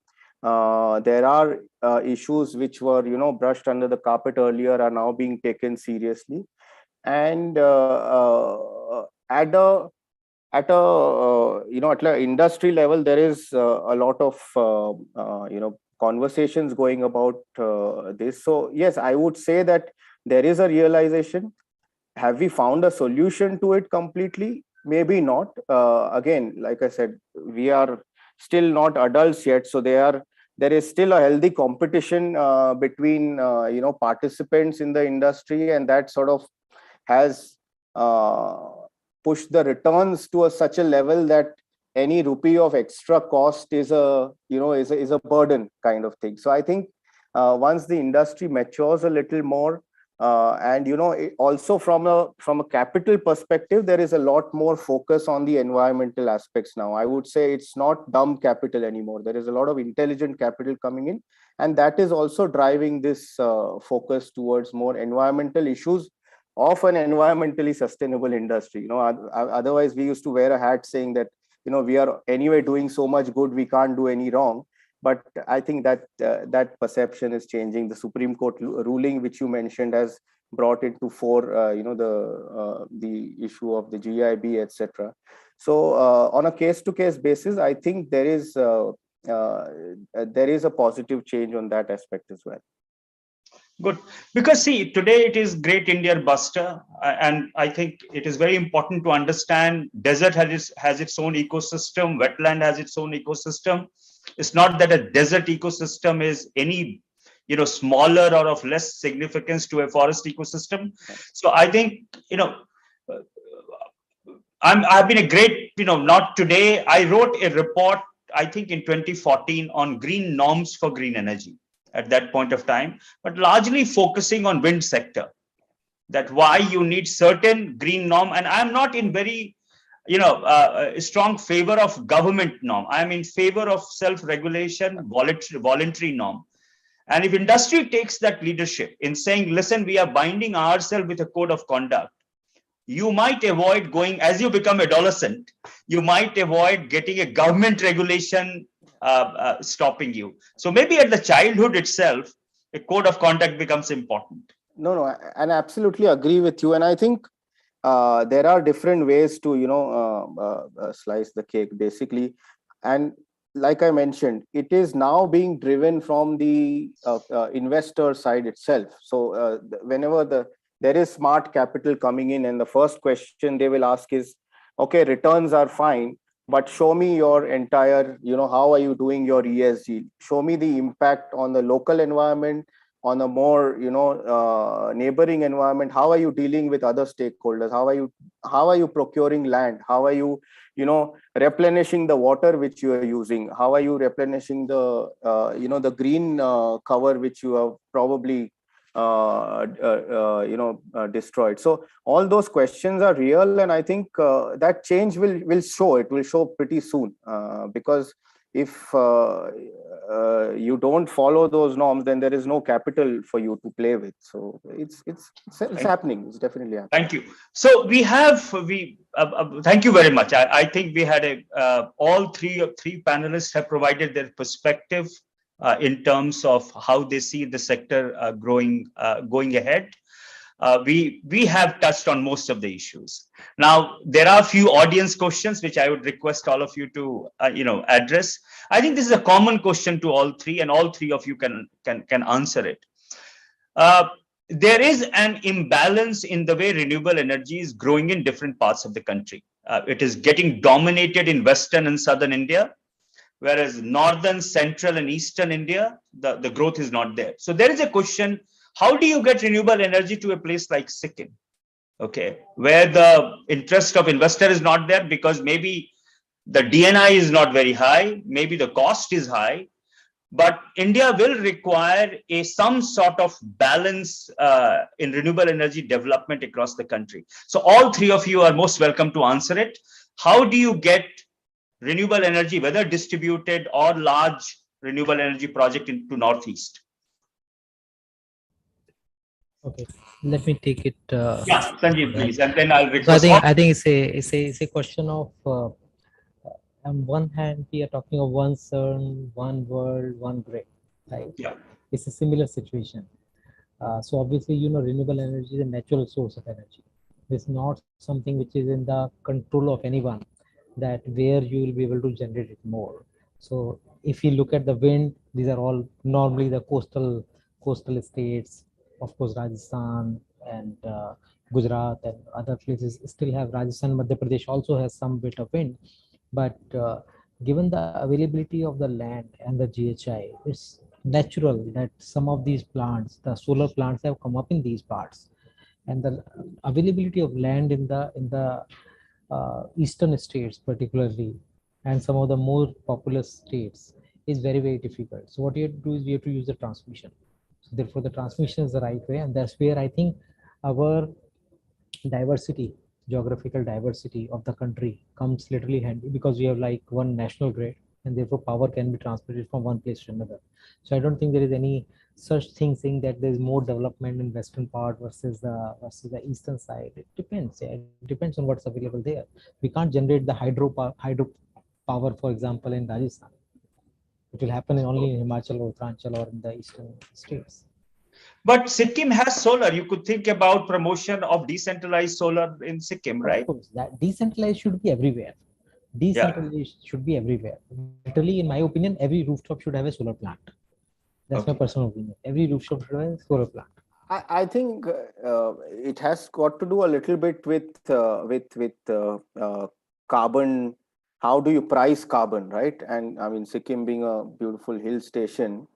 There are issues which were brushed under the carpet earlier are now being taken seriously, and at a at an industry level, there is a lot of conversations going about this. So yes, I would say that there is a realization. Have we found a solution to it completely? Maybe not. Again, like I said, we are still not adults yet, so there is still a healthy competition between participants in the industry, and that sort of has push the returns to such a level that any rupee of extra cost is a burden kind of thing. So I think once the industry matures a little more, and also from a capital perspective, there is a lot more focus on the environmental aspects now. I would say it's not dumb capital anymore. There is a lot of intelligent capital coming in, and that is also driving this focus towards more environmental issues of an environmentally sustainable industry. Otherwise we used to wear a hat saying that we are anyway doing so much good, we can't do any wrong. But I think that that perception is changing. The Supreme Court ruling which you mentioned has brought into fore the issue of the GIB, etc. So on a case-to-case basis, I think there is a positive change on that aspect as well. Good, because see, today it is Great Indian Buster, and I think it is very important to understand desert has its own ecosystem, wetland has its own ecosystem. It's not that a desert ecosystem is any smaller or of less significance to a forest ecosystem. So I think I've been a great not today. I wrote a report, I think in 2014, on green norms for green energy at that point of time, but largely focusing on wind sector, that why you need certain green norm. And I'm not in very strong favor of government norm. I'm in favor of self-regulation, voluntary norm. And if industry takes that leadership in saying, listen, we are binding ourselves with a code of conduct, you might avoid going, as you become adolescent, you might avoid getting a government regulation stopping you. So maybe at the childhood itself, a code of conduct becomes important. No, and I absolutely agree with you. And I think there are different ways to slice the cake, basically. And like I mentioned, it is now being driven from the investor side itself. So whenever there is smart capital coming in, and the first question they will ask is, okay, returns are fine, but show me your entire, how are you doing your ESG? Show me the impact on the local environment, on a more, neighboring environment. How are you dealing with other stakeholders? How are you procuring land? How are you, replenishing the water which you are using? How are you replenishing the, the green cover which you have probably destroyed? So all those questions are real, and I think that change will show. It will show pretty soon, because if you don't follow those norms, then there is no capital for you to play with. So it's happening. It's definitely happening. Thank you. So thank you very much. I think we had all three panelists have provided their perspective in terms of how they see the sector going ahead. We have touched on most of the issues. Now, there are a few audience questions which I would request all of you to address. I think this is a common question to all three, and all three of you can answer it. There is an imbalance in the way renewable energy is growing in different parts of the country. It is getting dominated in Western and Southern India, whereas Northern, Central, and Eastern India, the growth is not there. So there is a question, how do you get renewable energy to a place like Sikkim, okay, where the interest of investor is not there because maybe the DNI is not very high, maybe the cost is high, but India will require some sort of balance in renewable energy development across the country. So all three of you are most welcome to answer it. How do you get renewable energy, whether distributed or large renewable energy project into Northeast? Okay, let me take it. Yeah, Sanjeev, please, and then I'll So request. I think it's a question of on one hand we are talking of one sun, one world, one grid, right? Yeah. It's a similar situation. So obviously, renewable energy is a natural source of energy. It's not something which is in the control of anyone, that where you will be able to generate it more. So if you look at the wind, these are all normally the coastal states. Of course, Rajasthan and Gujarat and other places still have. Rajasthan, Madhya Pradesh also has some bit of wind, but given the availability of the land and the GHI, it's natural that some of these plants, the solar plants, have come up in these parts, and the availability of land in the eastern states particularly, and some of the more populous states, is very, very difficult. So what you have to do is you have to use the transmission. So therefore the transmission is the right way, and that's where I think our geographical diversity of the country comes literally handy, because we have like one national grid, and therefore power can be transmitted from one place to another. So I don't think there is any such thing saying that there is more development in western part versus the eastern side. It depends. Yeah, it depends on what's available there. We can't generate the hydro power, for example, in Rajasthan. It will happen only in Himachal or Uttarakhand or in the eastern states. But Sikkim has solar. You could think about promotion of decentralized solar in Sikkim, right? Of course, that decentralized should be everywhere. Decentralized should be everywhere. Literally, in my opinion, every rooftop should have a solar plant. That's my personal opinion. Every rooftop should have a solar plant. I think it has got to do a little bit with carbon. How do you price carbon, right? And I mean, Sikkim being a beautiful hill station,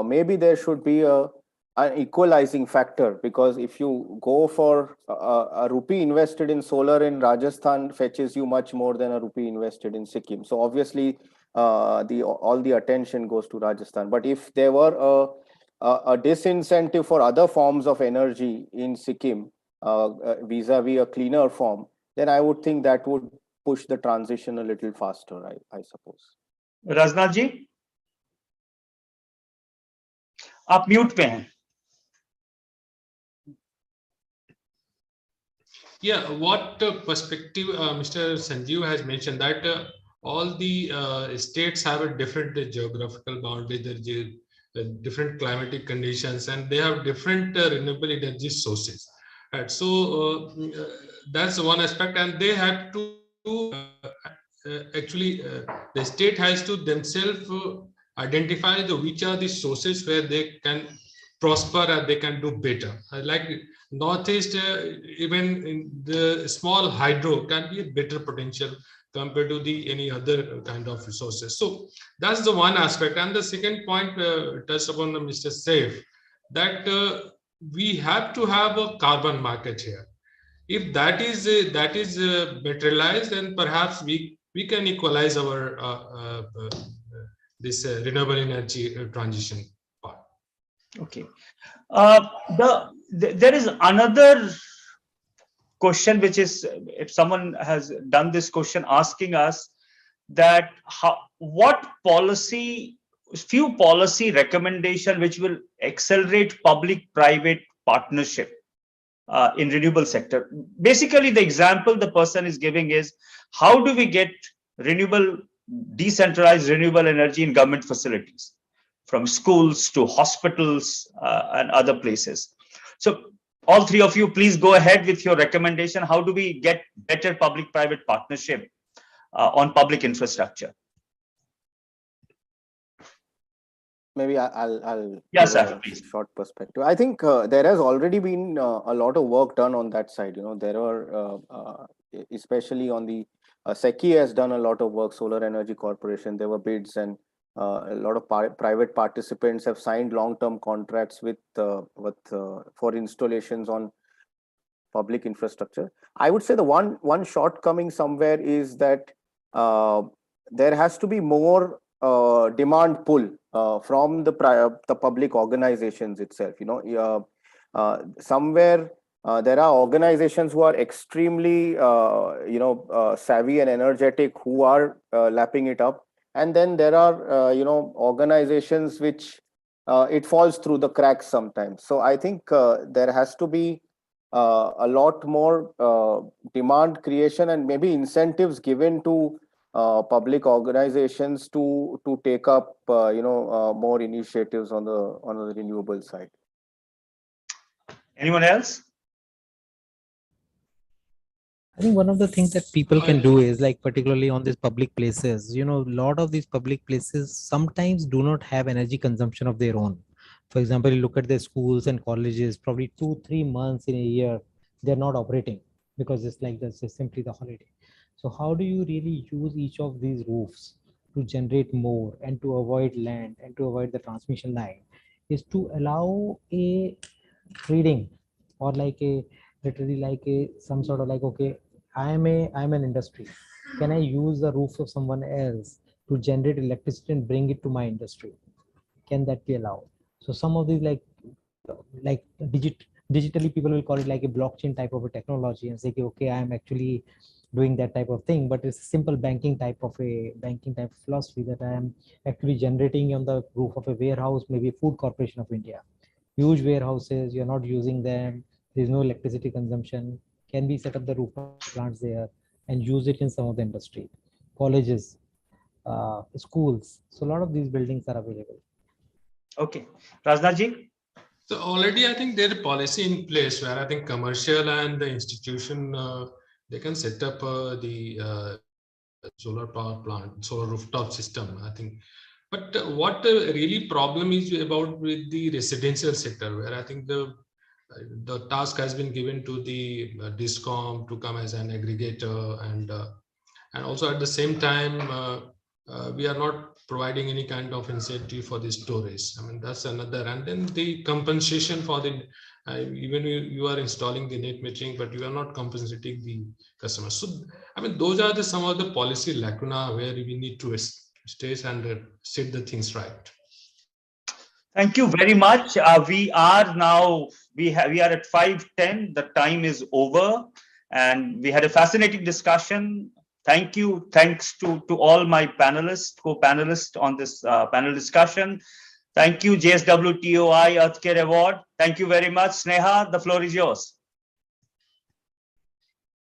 maybe there should be an equalizing factor, because if you go for a rupee invested in solar in Rajasthan fetches you much more than a rupee invested in Sikkim. So obviously, all the attention goes to Rajasthan. But if there were a disincentive for other forms of energy in Sikkim vis-a-vis a cleaner form, then I would think that would push the transition a little faster, I suppose. Rajnath ji, आप mute पे हैं. Yeah, what perspective Mr. Sanjeev has mentioned, that all the states have a different geographical boundary, different climatic conditions, and they have different renewable energy sources. Right. So that's one aspect, and they have to actually the state has to themselves identify which are the sources where they can prosper and they can do better. Like Northeast, even in the small hydro can be a better potential compared to any other kind of resources. So that's the one aspect. And the second point touched upon Mr. Saif, that we have to have a carbon market here. If that is materialized, then perhaps we can equalize our this renewable energy transition part. Okay. There is another question, which is, if someone has done this question, asking us that what few policy recommendation which will accelerate public-private partnership in renewable sector. Basically, the example the person is giving is, how do we get decentralized renewable energy in government facilities? from schools to hospitals and other places. So all three of you, please go ahead with your recommendation. How do we get better public-private partnership on public infrastructure? Maybe I'll Yes, give sir, a please. short perspective. I think there has already been a lot of work done on that side. There are, especially on the SECI has done a lot of work, Solar Energy Corporation. There were bids, and a lot of private participants have signed long-term contracts with for installations on public infrastructure. I would say the one shortcoming somewhere is that there has to be more demand pull from the public organizations itself. Somewhere there are organizations who are extremely savvy and energetic, who are lapping it up, and then there are organizations which it falls through the cracks sometimes. So I think there has to be a lot more demand creation and maybe incentives given to public organizations to take up more initiatives on the renewable side. Anyone else? I think one of the things that people can do is, like, particularly on these public places, a lot of these public places sometimes do not have energy consumption of their own. For example, you look at the schools and colleges, probably 2-3 months in a year, they're not operating because it's like this is simply the holiday. So how do you really use each of these roofs to generate more and to avoid land and to avoid the transmission line is to allow a trading, or like a literally like a some sort of like, okay, I'm an industry. Can I use the roof of someone else to generate electricity and bring it to my industry? Can that be allowed? So some of these like digitally people will call it like a blockchain type of a technology and say, okay, I'm actually doing that type of thing, but it's a simple banking type of philosophy that I am actually generating on the roof of a warehouse, maybe Food Corporation of India. Huge warehouses, you're not using them, there's no electricity consumption. Can we set up the rooftop plants there and use it in some of the industry, colleges, schools? So a lot of these buildings are available. Okay, Rajnaji. So already I think there's a policy in place where I think commercial and the institution, they can set up the solar power plant, solar rooftop system, I think. But what the really problem is about with the residential sector, where I think the task has been given to the DISCOM to come as an aggregator, and also at the same time we are not providing any kind of incentive for the storage. I mean, that's another. And then the compensation for the even you are installing the net metering, but you are not compensating the customers. So I mean, those are some of the policy lacuna where we need to stage and set the things right. Thank you very much. We are now, we are at 5:10. The time is over, and we had a fascinating discussion. Thank you. Thanks to all my panelists, co-panelists on this panel discussion. Thank you, JSW TOI Earthcare Award. Thank you very much. Sneha, the floor is yours.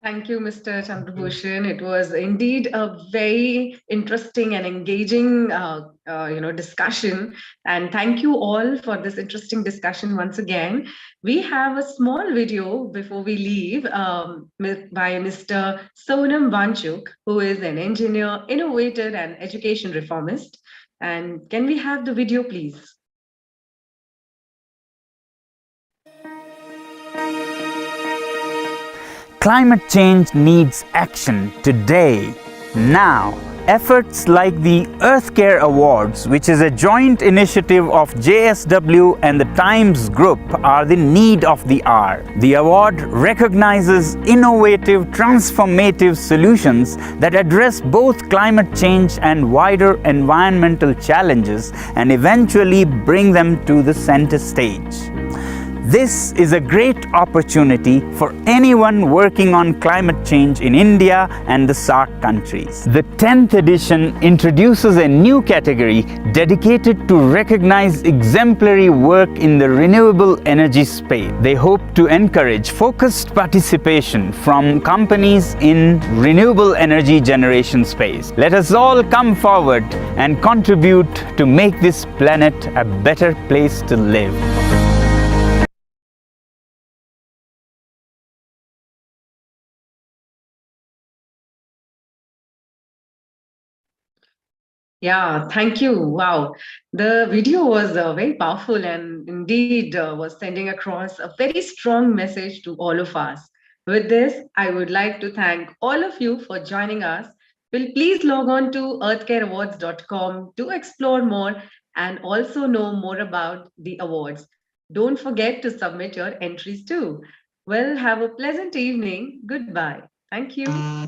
Thank you, Mr. Chandra Bhushan. It was indeed a very interesting and engaging, discussion. And thank you all for this interesting discussion once again. We have a small video before we leave by Mr. Sonam Vanchuk, who is an engineer, innovator, and education reformist. And can we have the video, please? Climate change needs action today, now. Efforts like the Earthcare Awards, which is a joint initiative of JSW and the Times Group, are the need of the hour. The award recognizes innovative, transformative solutions that address both climate change and wider environmental challenges and eventually bring them to the center stage. This is a great opportunity for anyone working on climate change in India and the SAARC countries. The 10th edition introduces a new category dedicated to recognize exemplary work in the renewable energy space. They hope to encourage focused participation from companies in renewable energy generation space. Let us all come forward and contribute to make this planet a better place to live. Yeah, thank you. Wow. The video was very powerful and indeed was sending across a very strong message to all of us. With this, I would like to thank all of you for joining us. Will please log on to earthcareawards.com to explore more and also know more about the awards. Don't forget to submit your entries too. Well, have a pleasant evening. Goodbye. Thank you.